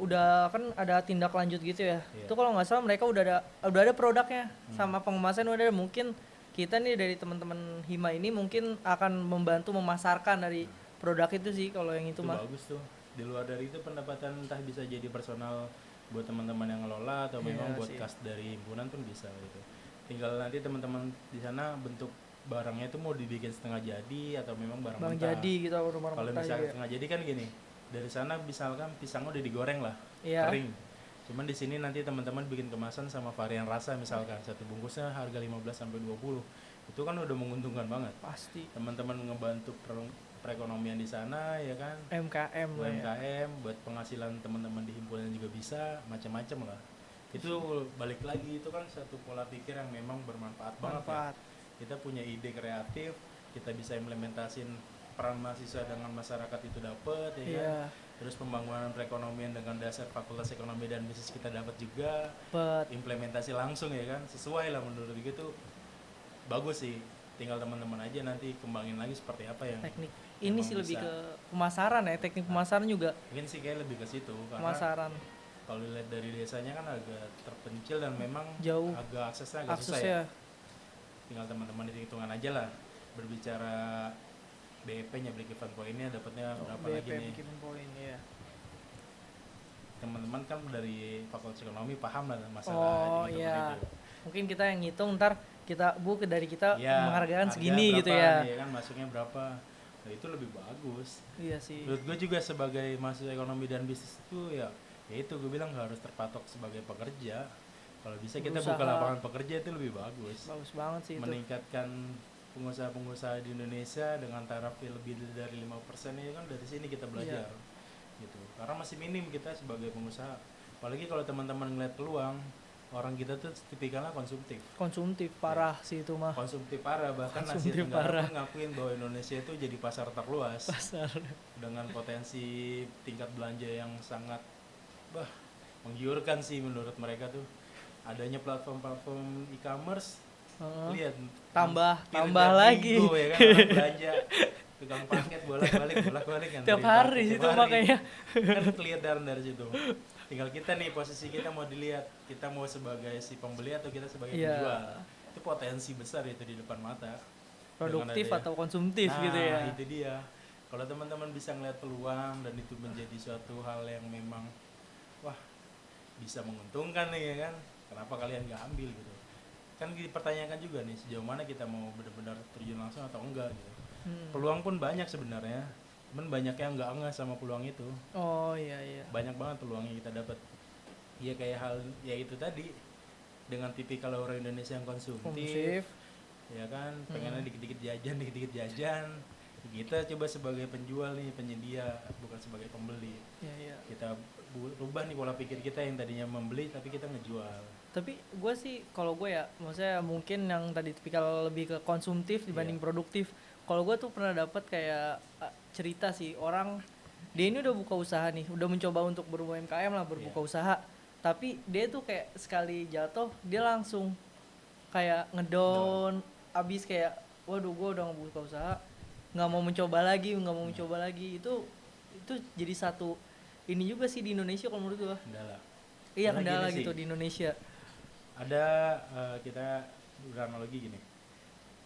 udah kan ada tindak lanjut gitu ya. Iya. Itu kalau nggak salah mereka udah ada produknya sama pengemasan udah ada. Mungkin kita nih dari teman-teman Hima ini mungkin akan membantu memasarkan dari produk itu sih kalau yang itu mah. Bagus tuh. Di luar dari itu pendapatan entah bisa jadi personal buat teman-teman yang ngelola atau memang buat kas dari himpunan pun bisa gitu. Tinggal nanti teman-teman di sana bentuk barangnya itu mau dibikin setengah jadi atau memang barang mentah. Jadi gitu rumah kalau misalnya setengah jadi kan gini, dari sana misalkan pisangnya udah digoreng lah, kering. Cuman di sini nanti teman-teman bikin kemasan sama varian rasa misalkan satu bungkusnya harga 15-20. Itu kan udah menguntungkan banget. Pasti. Teman-teman ngebantu perekonomian di sana ya kan. UMKM buat penghasilan teman-teman di himpunan juga bisa macam-macam lah. Itu balik lagi itu kan satu pola pikir yang memang bermanfaat banget ya. Kita punya ide kreatif, kita bisa implementasin peran mahasiswa dengan masyarakat itu dapat ya Iya. kan. Terus pembangunan perekonomian dengan dasar Fakultas Ekonomi dan Bisnis kita dapat juga. Implementasi langsung ya kan, sesuai lah menurut gue tuh bagus sih. Tinggal teman-teman aja nanti kembangin lagi seperti apa yang Teknik ini sih bisa. lebih ke pemasaran ya, teknik pemasaran juga. Mungkin sih kayak lebih ke situ karena Pemasaran kalau dilihat dari desanya kan agak terpencil dan memang jauh agak aksesnya agak susah ya. aksesnya. Tinggal teman-teman hitungan aja lah, berbicara BEP-nya, break even point-nya dapatnya berapa lagi nih. bikin poin ya. Teman-teman kan dari Fakultas Ekonomi paham lah masalah Oh hitungan iya. itu. Mungkin kita yang ngitung ntar kita dari kita Ya, menghargakan harga segini berapa gitu ya. nih, kan masuknya berapa. Nah, itu lebih bagus. Iya sih. Menurut gue juga sebagai mahasiswa ekonomi dan bisnis itu ya itu gue bilang gak harus terpatok sebagai pekerja. Kalau bisa kita Berusaha. buka lapangan pekerja itu lebih bagus. Bagus banget sih itu. Meningkatkan pengusaha-pengusaha di Indonesia dengan taraf lebih dari 5% ya kan, dari sini kita belajar. Gitu. Karena masih minim kita sebagai pengusaha. Apalagi kalau teman-teman ngeliat peluang, orang kita tuh tipikalnya Konsumtif parah sih itu mah. konsumtif parah, bahkan Asia Konsumtif Tenggara parah. pun ngakuin bahwa Indonesia itu jadi pasar terluas Pasar. dengan potensi tingkat belanja yang sangat menggiurkan sih menurut mereka tuh. Adanya platform e-commerce, lihat Tambah tiap lagi. minggu, ya kan, orang belanja tukang paket bolak-balik kan Tiap hari itu makanya. kan kelihatan dari situ. Tinggal kita nih, posisi kita mau dilihat, kita mau sebagai si pembeli atau kita sebagai penjual. Itu potensi besar itu di depan mata. Produktif atau konsumtif gitu ya. Nah, itu dia. Kalau teman-teman bisa ngeliat peluang dan itu menjadi suatu hal yang memang bisa menguntungkan nih ya kan, kenapa kalian nggak ambil gitu? Kan dipertanyakan juga nih, sejauh mana kita mau benar-benar terjun langsung atau enggak gitu. Peluang pun banyak sebenarnya, cuman banyak yang nggak ngeh sama peluang itu. Oh iya. Banyak banget peluang yang kita dapat. Ya kayak hal ya itu tadi, dengan tipikal orang Indonesia yang konsumtif. Ya kan, pengennya dikit-dikit jajan. Kita coba sebagai penjual nih, penyedia, bukan sebagai pembeli. Iya. Kita rubah nih pola pikir kita yang tadinya membeli tapi kita ngejual. Tapi gue sih, kalau gue ya, maksudnya mungkin yang tadi tipikal lebih ke konsumtif dibanding produktif. Kalau gue tuh pernah dapat kayak cerita sih, orang dia ini udah buka usaha nih, udah mencoba untuk ber-UMKM lah, berbuka usaha. Tapi dia tuh kayak sekali jatuh, dia langsung kayak ngedown, abis kayak, waduh gue udah ngebuka usaha, nggak mau mencoba lagi. Itu jadi satu ini juga sih di Indonesia kalau menurut gue. Kendala gitu di Indonesia. Ada kita beranalogi gini,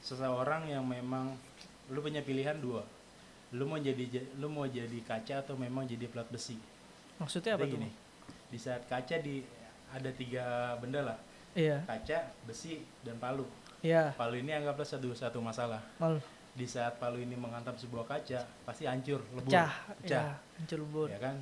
seseorang yang memang lu punya pilihan dua, lu mau jadi kaca atau memang jadi plat besi. Maksudnya apa tuh? Gini, di saat kaca ada 3 benda lah. Iya. Kaca, besi, dan palu. Iya. Palu ini anggaplah satu masalah. Di saat palu ini menghantam sebuah kaca, pasti hancur, lebur, pecah. Ya, hancur lebur. Ya kan?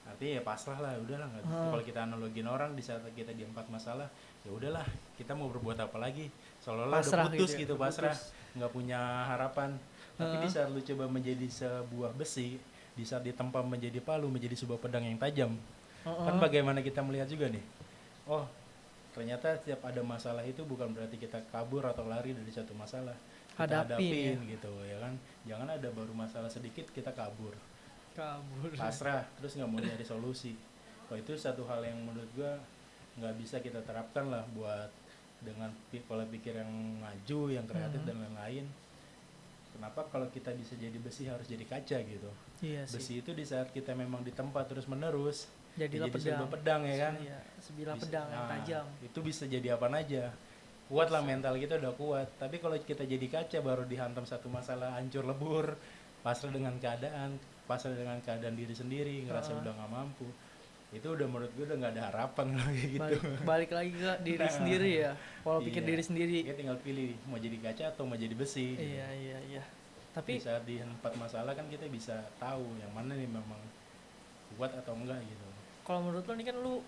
Artinya ya pasrah lah, udahlah. Kalau kita analogin orang di saat kita di 4 masalah, ya udahlah, kita mau berbuat apa lagi? Seolah-olah udah putus gitu, pasrah, nggak punya harapan. Tapi di saat lu coba menjadi sebuah besi, di saat ditempa menjadi palu, menjadi sebuah pedang yang tajam, kan bagaimana kita melihat juga nih, oh ternyata setiap ada masalah itu bukan berarti kita kabur atau lari dari satu masalah, kita hadapin gitu ya kan. Jangan ada baru masalah sedikit kita kabur pasrah terus nggak mau nyari solusi. Kalau itu satu hal yang menurut gua nggak bisa kita terapkan lah buat dengan pola pikir yang maju, yang kreatif dan lain-lain. Kenapa kalau kita bisa jadi besi harus jadi kaca gitu? Iya besi itu di saat kita memang ditempa terus menerus jadi sebuah pedang ya kan. Sebilah pedang yang tajam. Itu bisa jadi apa aja. Kuat lah, mental kita udah kuat. Tapi kalau kita jadi kaca baru dihantam satu masalah hancur lebur, pasrah dengan keadaan diri sendiri, ngerasa udah nggak mampu, itu udah menurut gue udah nggak ada harapan lagi gitu. Balik lagi ke diri sendiri ya, pola pikir diri sendiri. Kita tinggal pilih mau jadi kaca atau mau jadi besi. Iya. Tapi saat di 4 masalah kan kita bisa tahu yang mana nih memang kuat atau enggak gitu. Kalau menurut lo nih kan lu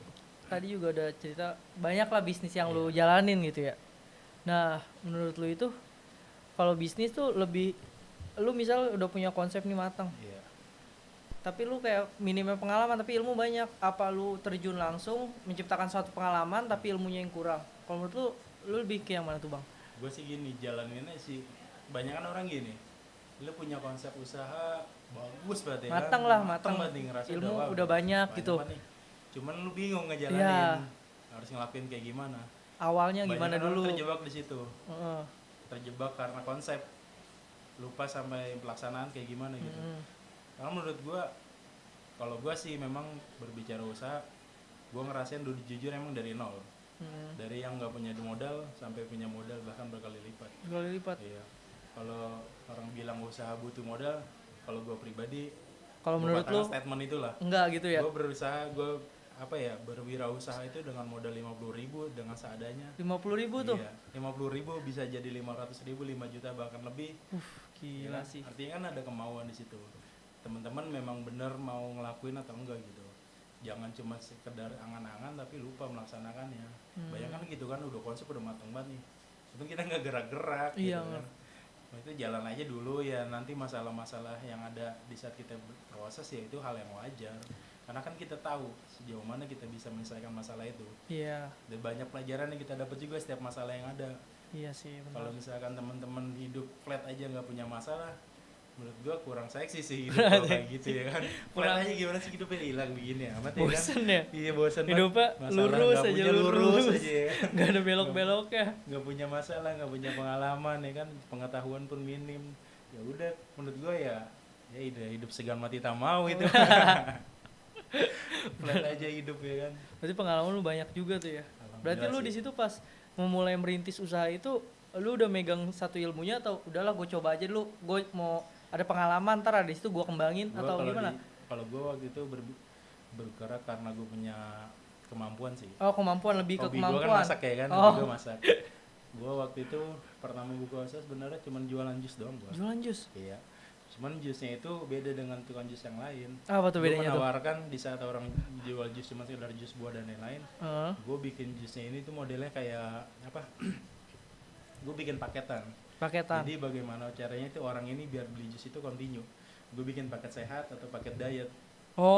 tadi juga udah cerita banyak lah bisnis yang lu jalanin gitu ya. Nah menurut lu itu kalau bisnis tuh lebih, lu misal udah punya konsep nih matang, tapi lu kayak minimnya pengalaman tapi ilmu banyak, apa lu terjun langsung menciptakan suatu pengalaman tapi ilmunya yang kurang? Kalau menurut lu lebih ke yang mana tuh bang? Gue sih gini, jalaninnya sih banyak kan orang gini, lu punya konsep usaha bagus berarti ya Matang kan? lah, Matang matang. banget nih, ngerasa Ilmu wah, udah banyak gitu. banget nih. Cuman lu bingung ngejalanin, Iya. harus ngelakuin kayak gimana. Awalnya Banyak gimana kan orang dulu? terjebak di situ, Heeh. terjebak karena konsep, lupa sampai pelaksanaan kayak gimana gitu. Karena menurut gua, kalau gua sih memang berbicara usaha, gua ngerasain dulu jujur emang dari nol, dari yang nggak punya modal sampai punya modal bahkan berkali lipat. Sekali lipat. Iya. Kalau orang bilang usaha butuh modal, kalau gue pribadi, Kalau gua menurut lu katakan statement itulah. enggak gitu ya? Gue berusaha, gue berwirausaha itu dengan modal 50.000 dengan seadanya. 50.000 tuh. Iya, 50.000 bisa jadi 500.000, 5 juta bahkan lebih. Ya Gila kan? sih. Artinya kan ada kemauan di situ. Teman-teman memang bener mau ngelakuin atau enggak gitu. Jangan cuma sekedar angan-angan tapi lupa melaksanakannya. Bayangkan gitu kan, udah konsep udah matang banget nih. Tapi kita nggak gerak-gerak Iya, gitu kan. Itu jalan aja dulu ya, nanti masalah-masalah yang ada di saat kita berproses ya itu hal yang wajar. Karena kan kita tahu sejauh mana kita bisa menyelesaikan masalah itu. Iya. Dan banyak pelajaran yang kita dapat juga setiap masalah yang ada. Iya sih, benar. Kalau misalkan teman-teman hidup flat aja nggak punya masalah, menurut gua kurang seksi sih hidup kalau kayak gitu ya kan. Flat aja gimana sih hidupnya, hilang begini amat ya kan. Bosen ya? Iya bosen banget. Hidupnya Masalah lurus nggak aja, punya, lurus aja ya kan. Gak ada belok-beloknya. Nggak punya masalah, nggak punya pengalaman ya kan, pengetahuan pun minim. Ya udah, menurut gua ya hidup segan mati tak mau itu. Flat aja hidup ya kan. Berarti pengalaman lu banyak juga tuh ya. Berarti lu sih. di situ pas memulai merintis usaha itu lu udah megang satu ilmunya atau udahlah gue coba aja dulu, gue mau ada pengalaman ntar di situ gue kembangin Gua atau kalau gimana? Kalau gue waktu itu bergerak karena gue punya kemampuan sih. Oh, kemampuan, lebih ke Hobi gue kemampuan. kan masak ya kan, Oh. hobi gue masak. Gue waktu itu pertama buka usaha sebenarnya cuma jualan jus doang gue. Jualan jus. Iya. Cuman jusnya itu beda dengan tukang jus yang lain. Apa tuh bedanya Gue tuh? menawarkan di saat orang jual jus cuma sekedar jus buah dan lain-lain, gue bikin jusnya ini tuh modelnya kayak apa? Gue bikin paketan. Paketan. Jadi bagaimana caranya itu orang ini biar beli jus itu continue. Gue bikin paket sehat atau paket diet. Berarti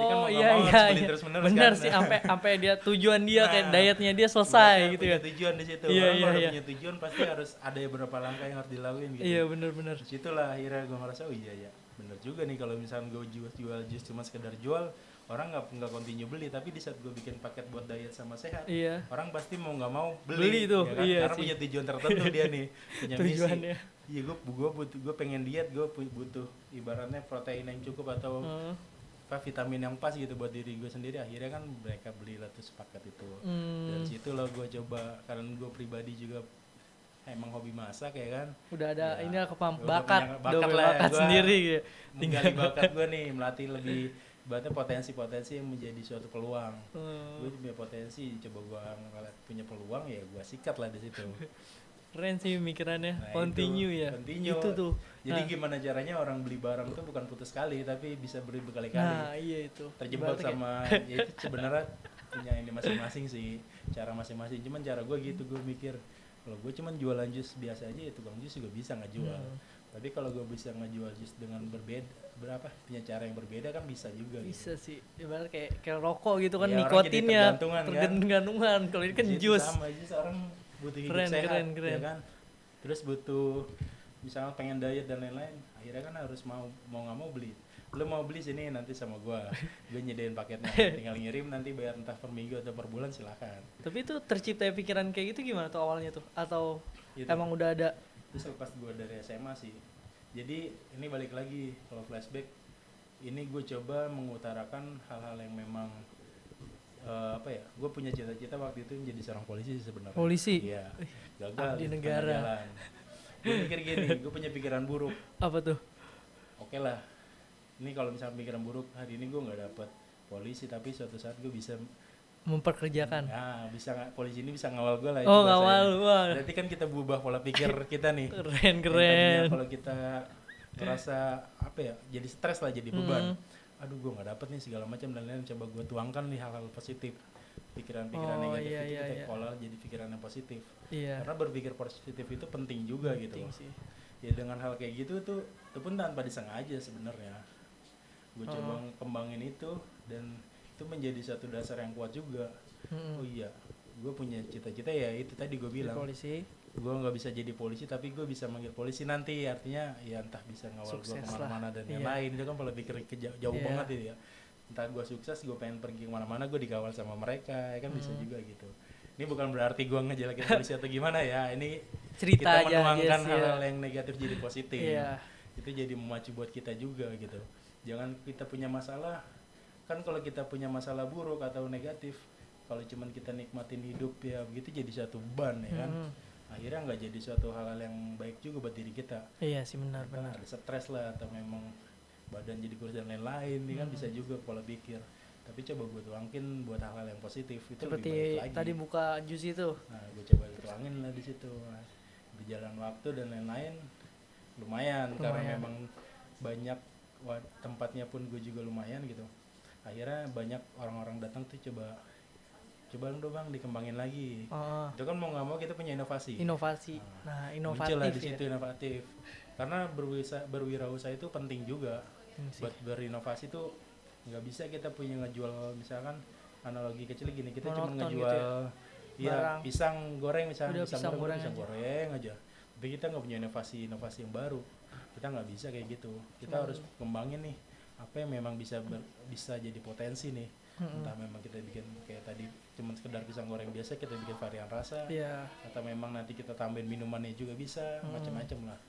kan Oh, mau nggak iya mau iya harus beli iya. terus-menerus Bener kan? sih, sampai dia tujuan dia kayak Nah, dietnya dia selesai Mereka gitu punya ya. tujuan di situ. Iya, Orang iya, kalau iya. punya tujuan pasti harus ada beberapa langkah yang harus dilakuin gitu. Iya, bener-bener. Disitulah akhirnya gue merasa oh iya ya bener juga nih, kalau misalnya gue jual jus cuma sekedar jual, orang nggak continue beli. Tapi di saat gue bikin paket buat diet sama sehat, Iya. orang pasti mau nggak mau Beli tuh, ya kan? iya Karena sih. punya tujuan tertentu dia nih, punya misi. Tujuannya. Iya, gue pengen diet, gue butuh ibaratnya protein yang cukup atau vitamin yang pas gitu buat diri gue sendiri. Akhirnya kan mereka belilah tuh sepakat itu. Dari situ loh gue coba, karena gue pribadi juga emang hobi masak ya kan. Udah ada Ya, ini udah bakat, punya udah punya lah, bakat gua sendiri gitu. menggali bakat gue nih, melatih lebih ibaratnya potensi-potensi yang menjadi suatu peluang. Gue punya potensi, coba gue ngeliat punya peluang ya gue sikat lah di situ. Keren sih mikirannya. Nah, continue itu, ya. continue. Itu tuh. Jadi gimana caranya orang beli barang tuh bukan putus kali tapi bisa beli berkali-kali. Nah, iya itu. Terjebak Ibaratnya sama ya itu sebenarnya punya ini masing-masing sih, cara masing-masing. Cuman cara gue gitu, gue mikir kalau gue cuman jualan jus biasa aja ya tukang jus juga bisa ngejual. Tapi kalau gue bisa ngejual jus dengan punya cara yang berbeda kan bisa juga. bisa gitu. sih. Ibarat kayak rokok gitu kan, Iya, orang jadi nikotinnya tergantungan, kan? tergantungan. Kalau ini kan Jus itu jus. sama jus, orang butuh hidup Keren, sehat keren. ya kan. Terus butuh misalnya pengen diet dan lain-lain, akhirnya kan harus mau nggak mau beli. Lu mau beli sini nanti sama gue nyediain paketnya, tinggal ngirim, nanti bayar entah per minggu atau per bulan silahkan. Tapi itu tercipta pikiran kayak gitu gimana tuh awalnya tuh? Atau Gitu. emang udah ada? Terus lepas gue dari SMA sih, jadi ini balik lagi kalau flashback, ini gue coba mengutarakan hal-hal yang memang gue punya cita-cita waktu itu menjadi seorang polisi sih sebenarnya. Polisi? Iya, gagal Abdi di negara. tengah jalan. Gue mikir gini, gue punya pikiran buruk. Apa tuh? Oke lah, ini kalau misalnya pikiran buruk, hari ini gue nggak dapet polisi, tapi suatu saat gue bisa Memperkerjakan. polisi ini bisa ngawal gue lah. Oh, itu ngawal, bahasanya. wah. Berarti kan kita berubah pola pikir kita nih. Keren. Yang tadinya kalau kita ngerasa jadi stres lah, jadi beban. Aduh, gue nggak dapet nih segala macam dan lain-lain. Coba gue tuangkan nih hal-hal positif, pikiran-pikiran negatif itu kita olah jadi pikiran yang positif. Iya. Karena berpikir positif itu penting juga gitu. Sih. Ya dengan hal kayak gitu tuh, itu pun tanpa disengaja sebenarnya. Gue coba kembangin itu dan itu menjadi satu dasar yang kuat juga. Oh iya, gue punya cita-cita ya itu tadi gue bilang. Polisi. gue nggak bisa jadi polisi tapi gue bisa manggil polisi nanti, artinya ya entah bisa ngawal gue Sukses kemana-mana dan yang Iya. lain. Itu kan kalau pikir jauh Iya. banget itu ya, entah gue sukses gue pengen pergi kemana-mana gue dikawal sama mereka ya kan, bisa juga gitu. Ini bukan berarti gue ngejelekin polisi atau gimana ya, ini Cerita kita aja, menuangkan yes, hal-hal iya. yang negatif jadi positif. Iya. Itu jadi memacu buat kita juga gitu. Jangan kita punya masalah, kan kalau kita punya masalah buruk atau negatif, kalau cuman kita nikmatin hidup ya begitu jadi satu beban ya kan. Akhirnya nggak jadi suatu hal yang baik juga buat diri kita. Iya sih, benar. Ada stres lah atau memang badan jadi kurus dan lain-lain, ini kan bisa juga pola pikir. Tapi coba gue tuangin buat hal-hal yang positif, itu Seperti lebih baik lagi. tadi buka jus itu. Nah, gue coba tuangin lah di situ. Nah, berjalan waktu dan lain-lain lumayan, karena memang banyak tempatnya pun gue juga lumayan gitu. Akhirnya banyak orang-orang datang tuh coba dong bang dikembangin lagi. Itu kan mau nggak mau kita punya inovasi. Nah, inovatif muncul lah di ya. situ inovatif. Karena berwirausaha itu penting juga. Buat berinovasi tuh nggak bisa kita punya ngejual, misalkan analogi kecil gini, kita cuma ngejual gitu ya, pisang goreng misalnya, pisang goreng aja. Tapi kita nggak punya inovasi yang baru, kita nggak bisa kayak gitu. Kita harus kembangin nih apa yang memang bisa jadi potensi nih. Entah memang kita bikin kayak tadi cuma sekedar pisang goreng biasa, kita bikin varian rasa, atau memang nanti kita tambahin minumannya juga bisa, macam-macam lah.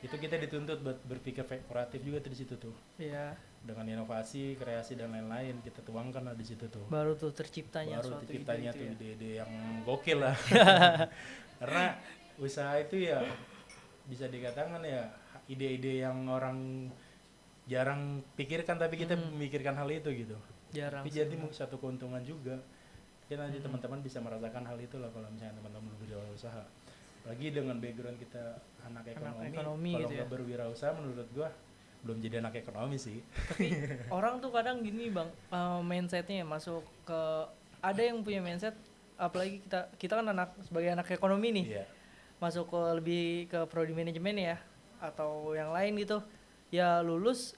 Itu kita dituntut buat berpikir kreatif juga tuh di situ tuh. Iya. Dengan inovasi, kreasi dan lain-lain kita tuangkan lah di situ tuh. Baru tuh terciptanya tuh ide-ide ide-ide yang gokil lah. Karena usaha itu ya bisa dikatakan ya ide-ide yang orang jarang pikirkan, tapi kita memikirkan hal itu gitu. Jarang. Tapi jadi satu keuntungan juga. Mungkin nanti teman-teman bisa merasakan hal itu lah kalau misalnya teman-teman berwirausaha. Apalagi dengan background kita anak ekonomi kalau gitu nggak ya. berwirausaha menurut gua belum jadi anak ekonomi sih. Tapi orang tuh kadang gini bang, mindsetnya masuk ke, ada yang punya mindset, apalagi kita kan sebagai anak ekonomi nih, masuk ke lebih ke prodi manajemen ya atau yang lain gitu, ya lulus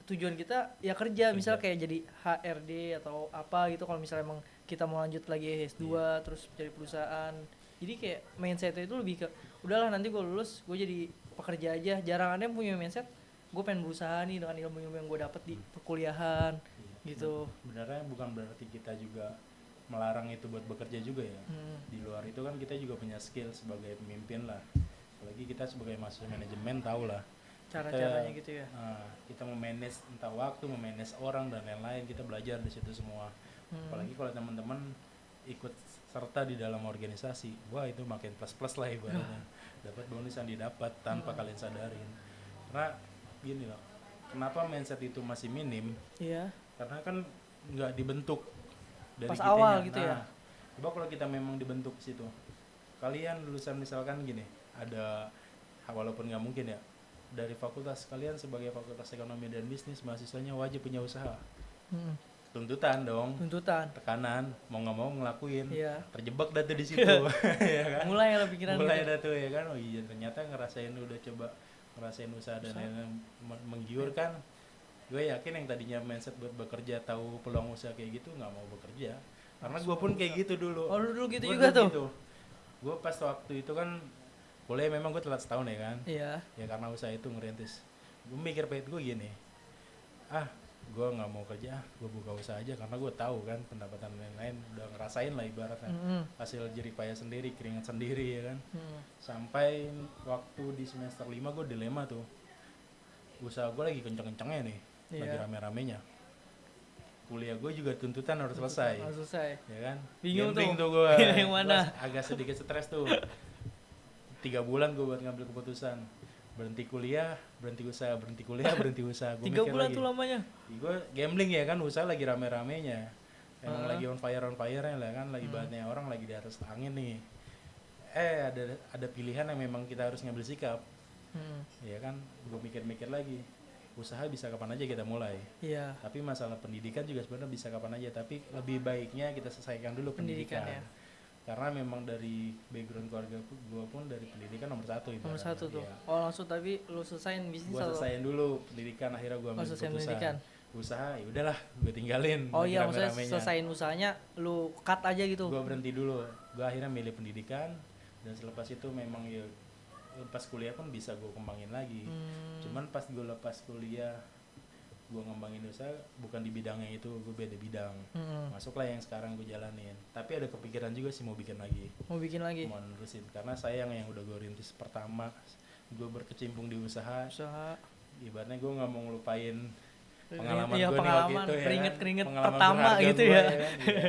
tujuan kita ya kerja, misal kayak jadi HRD atau apa gitu. Kalau misalnya emang kita mau lanjut lagi S2 terus cari perusahaan, jadi kayak mindsetnya itu lebih ke udahlah nanti gue lulus gue jadi pekerja aja. Jarang ada yang punya mindset gue pengen berusaha nih dengan ilmu-ilmu yang gue dapat di perkuliahan gitu. Sebenarnya bukan berarti kita juga melarang itu buat bekerja juga ya. Di luar itu kan kita juga punya skill sebagai pemimpin lah. Apalagi kita sebagai mahasiswa manajemen tahu lah cara-caranya gitu ya. Kita memanage entah waktu, memanage orang dan lain-lain, kita belajar di situ semua. Apalagi kalau teman-teman ikut serta di dalam organisasi, wah itu makin plus lah ibaratnya. Dapat bonus yang didapat tanpa kalian sadarin. Karena gini loh, kenapa mindset itu masih minim? Iya. Karena kan nggak dibentuk dari pas kitanya. awal gitu ya. Coba kalau kita memang dibentuk situ, kalian lulusan misalkan gini, ada walaupun nggak mungkin ya, dari fakultas kalian sebagai fakultas ekonomi dan bisnis, mahasiswanya wajib punya usaha. Tuntutan dong, tekanan, mau nggak mau ngelakuin, terjebak dah tuh di situ. Ya kan? Mulai lah pikiran dah tuh ya kan, oh iya ternyata ngerasain usaha dan lain-lain menggiurkan. Gue yakin yang tadinya mindset buat bekerja, tahu peluang usaha kayak gitu, nggak mau bekerja. Karena gue pun kayak gitu dulu. Oh dulu gitu juga tuh. Gitu. Gue pas waktu itu kan kuliah memang gue telat setahun ya kan. Iya. Ya karena usaha itu ngerintis. Gue mikir pahit gue gini, gue nggak mau kerja, gue buka usaha aja karena gue tahu kan pendapatan lain-lain, udah ngerasain lah ibaratnya hasil jeripaya sendiri, keringat sendiri ya kan. Sampai waktu di semester 5 gue dilema tuh, usaha gue lagi kenceng-kencengnya nih, lagi rame-ramenya, kuliah gue juga tuntutan harus selesai ya kan. Bingung tuh gue yang mana. agak sedikit stres tuh. 3 bulan gue buat ngambil keputusan, berhenti kuliah, berhenti usaha, berhenti kuliah, berhenti usaha. 3 bulan tuh lamanya. Gue gambling ya kan, usaha lagi rame-ramenya, emang lagi on fire-nya lah kan, lagi banyak orang lagi di atas angin nih. Ada pilihan yang memang kita harus ngambil sikap. Ya kan, gue mikir-mikir lagi, usaha bisa kapan aja kita mulai. Iya. Tapi masalah pendidikan juga sebenarnya bisa kapan aja, tapi lebih baiknya kita selesaikan dulu pendidikan. Ya. Karena memang dari background keluarga gue pun dari pendidikan nomor 1 ibaratnya. Nomor 1 tuh. Ya. Oh langsung, tapi lu selesain bisnis. Gue selesain dulu pendidikan, akhirnya gue ambil keputusan. Pendidikan. Usaha ya udahlah gue tinggalin. Oh iya, maksudnya selesain usahanya lu cut aja gitu. Gue berhenti dulu. Gue akhirnya milih pendidikan. Dan selepas itu memang ya pas kuliah pun bisa gue kembangin lagi. Cuman pas gue lepas kuliah gue ngembangin usaha bukan di bidangnya itu, gue beda bidang. Masuklah yang sekarang gue jalanin. Tapi ada kepikiran juga sih mau bikin lagi. Mau Menerusin karena sayang yang udah gue rintis pertama, gue berkecimpung di usaha. Ibaratnya gue nggak mau ngelupain pengalaman gue nih waktu itu ya kan, keringet pengalaman pertama berharga gitu gua ya. kan, iya.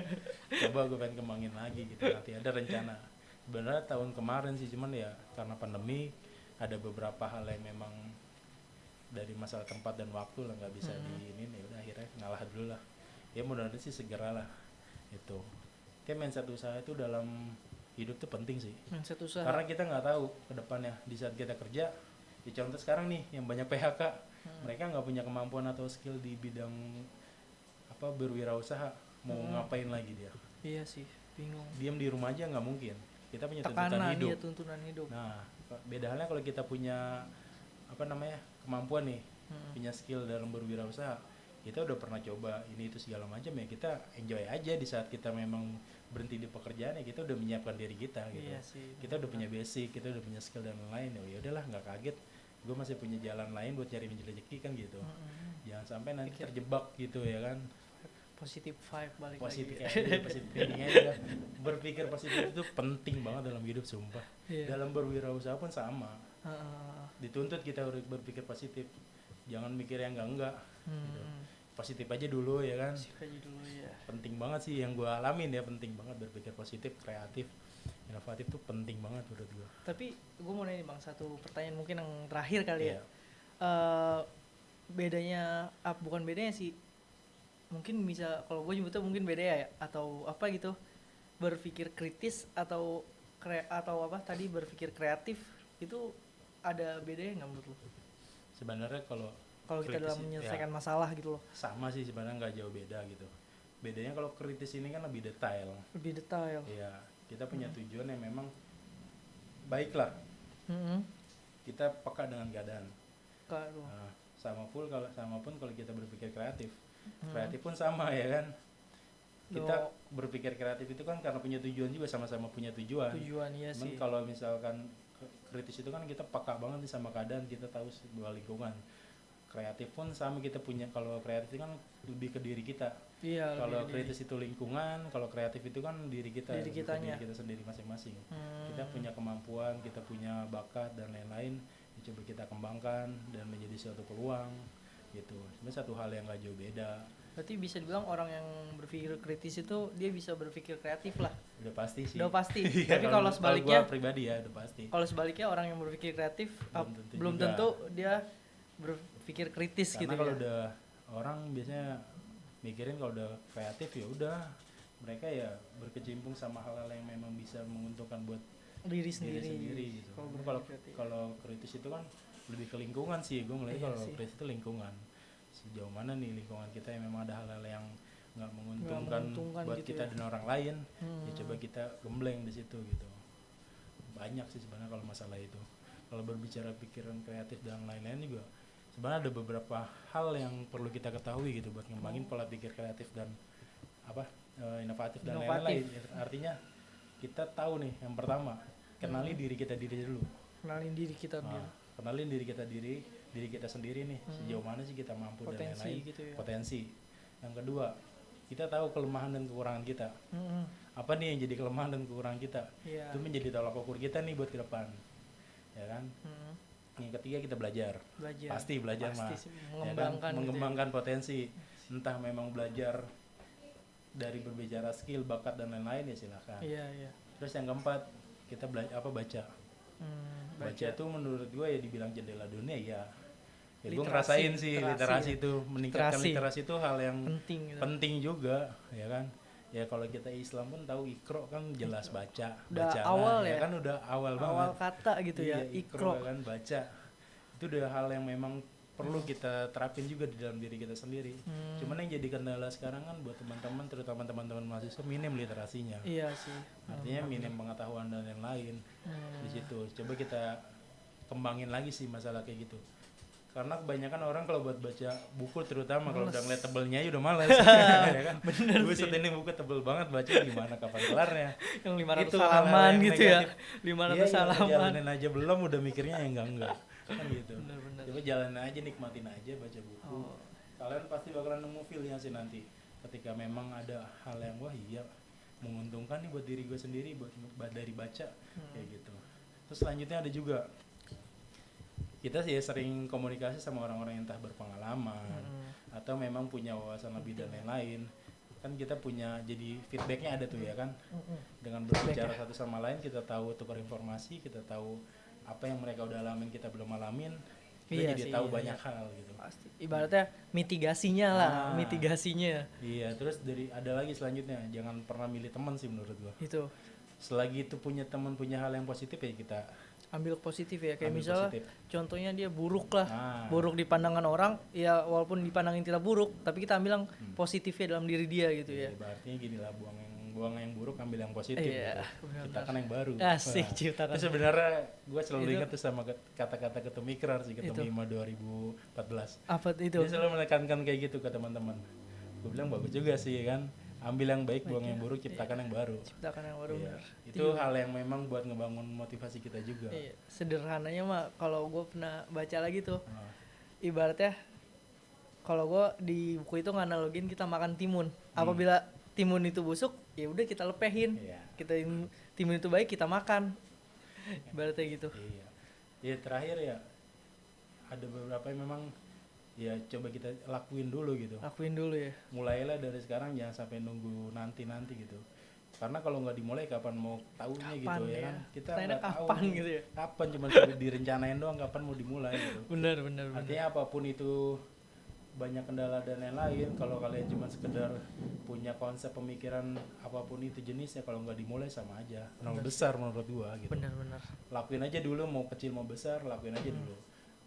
Coba gue pengen kembangin lagi gitu, nanti ada rencana. Sebenarnya tahun kemarin sih, cuman ya karena pandemi ada beberapa hal yang memang dari masalah tempat dan waktu lah nggak bisa di ini, ya udah akhirnya ngalah dulu lah. Ya mudah-mudahan sih segera lah itu. Kayak mindset usaha itu dalam hidup tuh penting sih. Mindset usaha. Karena kita nggak tahu ke depannya di saat kita kerja. Ya contoh sekarang nih yang banyak PHK, mereka nggak punya kemampuan atau skill di bidang apa berwirausaha, mau ngapain lagi dia? Iya sih, bingung. Diam di rumah aja nggak mungkin. Kita punya Tekanan, tuntutan hidup. Nah, beda halnya kalau kita punya apa namanya kemampuan nih, punya skill dalam berwirausaha, kita udah pernah coba ini itu segala macam ya, kita enjoy aja di saat kita memang berhenti di pekerjaan ya, kita udah menyiapkan diri kita gitu. Iya sih, kita udah punya basic, kita udah punya skill dan lain-lain, ya udahlah nggak kaget, gue masih punya jalan lain buat cari rezeki kan gitu. Jangan sampai nanti terjebak gitu ya kan. Positive vibe balik positif lagi. aja, positif thinking aja. Berpikir positif itu penting banget dalam hidup, sumpah. Dalam berwirausaha pun sama. Dituntut kita berpikir positif, jangan mikir yang enggak gitu. Positif aja dulu ya kan. Penting banget sih yang gue alamin ya, penting banget berpikir positif, kreatif, inovatif tuh penting banget menurut gue. Tapi gue mau nanya bang, satu pertanyaan mungkin yang terakhir kali ya. Bedanya, bukan bedanya sih, mungkin bisa kalau gue nyebutnya mungkin beda ya, atau apa gitu, berpikir kritis atau apa tadi, berpikir kreatif, itu ada bedanya nggak menurut lo? Sebenarnya kalau kita dalam menyelesaikan masalah gitu loh, sama sih sebenarnya, nggak jauh beda gitu. Bedanya kalau kritis ini kan lebih detail. Iya, kita punya tujuan yang memang baik lah. Kita peka dengan keadaan. Nah, sama pun kalau kita berpikir kreatif, kreatif pun sama ya kan. Kita berpikir kreatif itu kan karena punya tujuan juga, sama-sama punya tujuan. Iya sih. Kalau misalkan kritis itu kan kita peka banget nih sama keadaan, kita tahu sebuah lingkungan. Kreatif pun sama, kita punya, kalau kreatif kan lebih ke diri kita. Iya, kalau kritis itu lingkungan, kalau kreatif itu kan diri kita sendiri masing-masing. Kita punya kemampuan, kita punya bakat dan lain-lain, coba kita kembangkan dan menjadi suatu peluang gitu. Sebenarnya satu hal yang gak jauh beda. Berarti bisa dibilang orang yang berpikir kritis itu dia bisa berpikir kreatif lah. Udah pasti sih. Tapi kalau sebaliknya, gua pribadi ya udah pasti. Kalau sebaliknya orang yang berpikir kreatif belum tentu dia berpikir kritis. Karena gitu. Kalau udah orang biasanya mikirin kalau udah kreatif ya udah mereka ya berkecimpung sama hal-hal yang memang bisa menguntungkan buat diri sendiri gitu. Kalau kritis itu kan lebih ke lingkungan sih, gue ngeliat kalau kritis itu lingkungan. Sejauh mana nih lingkungan kita yang memang ada hal-hal yang nggak menguntungkan buat gitu kita ya. Dan orang lain, ya coba kita gembleng di situ gitu. Banyak sih sebenarnya kalau masalah itu. Kalau berbicara pikiran kreatif dan lain-lain juga, sebenarnya ada beberapa hal yang perlu kita ketahui gitu buat ngembangin pola pikir kreatif dan inovatif dan lain-lain. Artinya kita tahu nih, yang pertama kenali diri kita dulu. Kenalin diri kita sendiri nih, sejauh mana sih kita mampu potensi, dan lain-lain gitu ya. Potensi. Yang kedua, kita tahu kelemahan dan kekurangan kita. Apa nih yang jadi kelemahan dan kekurangan kita? Itu menjadi tolak ukur kita nih buat ke depan, ya kan? Yang ketiga, kita belajar. Pasti belajar mah, mengembangkan potensi. Entah memang belajar dari berbicara skill, bakat dan lain-lain ya silakan. Terus yang keempat, kita baca. Baca itu menurut gue ya dibilang jendela dunia ya. Gue ngerasain sih literasi itu, meningkatkan literasi itu hal yang penting juga, ya kan. Ya kalau kita Islam pun tahu Iqra kan jelas baca awal ya kan, udah awal banget. Awal kata gitu ya, Iqra kan baca. Itu udah hal yang memang perlu kita terapin juga di dalam diri kita sendiri. Cuman yang jadi kendala sekarang kan buat teman-teman, terutama teman-teman mahasiswa, minim literasinya. Iya sih. Artinya minim pengetahuan dan lain-lain. Di situ coba kita kembangin lagi sih masalah kayak gitu. Karena kebanyakan orang kalau buat baca buku terutama kalau Males. udah ngeliat tebelnya aja udah malas ya kan. Bener Buset sih. ini buku tebel banget baca gimana kapan kelarnya. Yang 500 Itu hal-hal halaman yang gitu ya. negatif. 500 Iya, yang halaman. ngejalanin aja belum udah mikirnya yang enggak kan gitu. Bener-bener. Coba jalanin aja, nikmatin aja baca buku. Oh. Kalian pasti bakalan nemu feel-nya sih nanti ketika memang ada hal yang wah iya menguntungkan nih buat diri gue sendiri buat dari baca kayak gitu. Terus selanjutnya ada juga kita sih sering komunikasi sama orang-orang yang entah berpengalaman atau memang punya wawasan lebih dan lain-lain. Kan kita punya jadi feedbacknya ada tuh ya kan. Dengan berbicara satu sama lain kita tahu tukar informasi, kita tahu apa yang mereka udah alamin kita belum alamin. Kita Iya jadi sih, tahu iya, banyak iya. hal gitu. Pasti. Ibaratnya mitigasinya lah, Ah. mitigasinya. Iya, terus ada lagi selanjutnya, jangan pernah milih teman sih menurut gua. Itu Selagi itu punya teman punya hal yang positif ya kita ambil positif ya, kayak ambil misalnya positif. contohnya dia buruk lah. Nah, Buruk di pandangan orang, ya walaupun dipandangin kita buruk, tapi kita ambil yang positifnya dalam diri dia gitu ya. Berarti gini lah, buang yang buruk ambil yang positif Iya, gitu. benar-benar. Ciptakan yang baru. Asik, Wah, ciptakan. itu sebenarnya gue selalu Itu- ingat tuh sama kata-kata Ketum Ikrar sih, Ketum Itu. 5 2014. Apa itu? Dia selalu menekankan kayak gitu ke teman-teman. Gue bilang bagus juga sih kan. Ambil yang baik, buang yang buruk, ciptakan yang baru. Ciptakan yang baru. Iya. Bener. Itu hal yang memang buat ngebangun motivasi kita juga. Iya. Sederhananya mah kalau gue pernah baca lagi tuh, Nah, ibaratnya kalau gue di buku itu nganalogin kita makan timun. Apabila timun itu busuk, ya udah kita lepehin. Iya. Timun itu baik kita makan. Ibaratnya gitu. Iya. Ya terakhir ya ada beberapa yang memang ya coba kita lakuin dulu gitu. Lakuin dulu ya. Mulailah dari sekarang, jangan sampai nunggu nanti gitu. Karena kalau nggak dimulai kapan mau tahunya gitu Kapan ya ya? kan. Kita Tanya nggak tahu kapan nih, gitu ya. kapan cuma direncanain doang kapan mau dimulai gitu. Bener. Artinya apapun itu banyak kendala dan lain-lain, kalau kalian cuma sekedar punya konsep pemikiran apapun itu jenisnya, kalau nggak dimulai sama aja nol besar menurut gua gitu. Bener. Lakuin aja dulu, mau kecil mau besar lakuin aja dulu.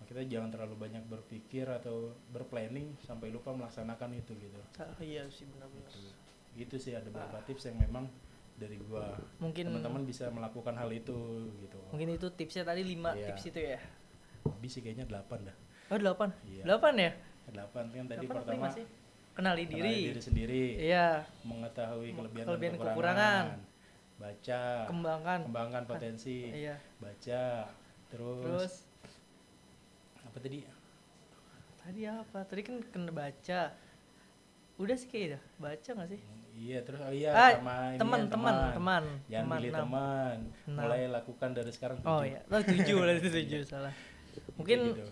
Kita jangan terlalu banyak berpikir atau berplanning sampai lupa melaksanakan itu gitu. Iya sih benar-benar. Gitu sih, ada beberapa tips yang memang dari gua. Mungkin Teman-teman bisa melakukan hal itu gitu. mungkin itu tipsnya tadi 5 Iya. tips itu ya. Lebih sih kayaknya 8 dah. Oh 8. Iya. 8 ya? 8 kan tadi 8 apa pertama 5 sih? Kenali kenali diri. diri sendiri, Iya, mengetahui kelebihan kelebihan dan kekurangan. baca, Kembangkan. potensi, Iya. baca, terus Terus apa tadi? tadi apa? Tadi kan kena baca. Udah sih kayaknya baca nggak sih? Iya, terus iya Ah, sama ini teman. Jangan pilih enam. teman. Enam. Mulai lakukan dari sekarang. Oh 7. iya, 7 berarti 7 salah. Mungkin Gitu.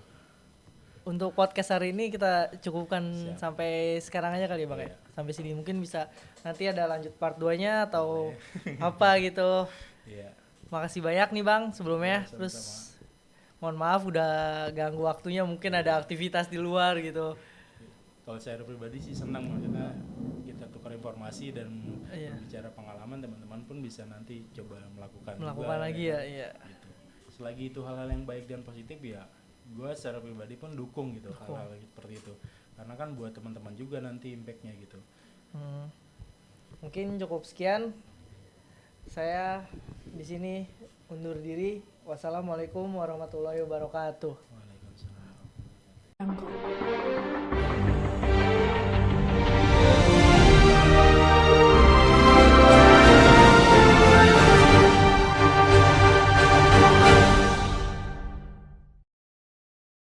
untuk podcast hari ini kita cukupkan Siap. sampai sekarang aja kali ya Bang ya. Iya. Sampai sini mungkin bisa nanti ada lanjut part 2-nya atau apa gitu. Iya. Makasih banyak nih Bang sebelumnya. Iya, sama-sama. Terus mohon maaf udah ganggu waktunya, mungkin ada aktivitas di luar gitu. Kalau saya pribadi sih senang, maksudnya kita tukar informasi dan Iya. berbicara pengalaman, teman-teman pun bisa nanti coba melakukan Lagi juga, ya, iya. gitu. Selagi itu hal-hal yang baik dan positif ya gue secara pribadi pun dukung gitu hal-hal seperti itu, karena kan buat teman-teman juga nanti impactnya gitu. Mungkin cukup sekian. Saya di sini undur diri. Wassalamualaikum warahmatullahi wabarakatuh. Waalaikumsalam. Anchor.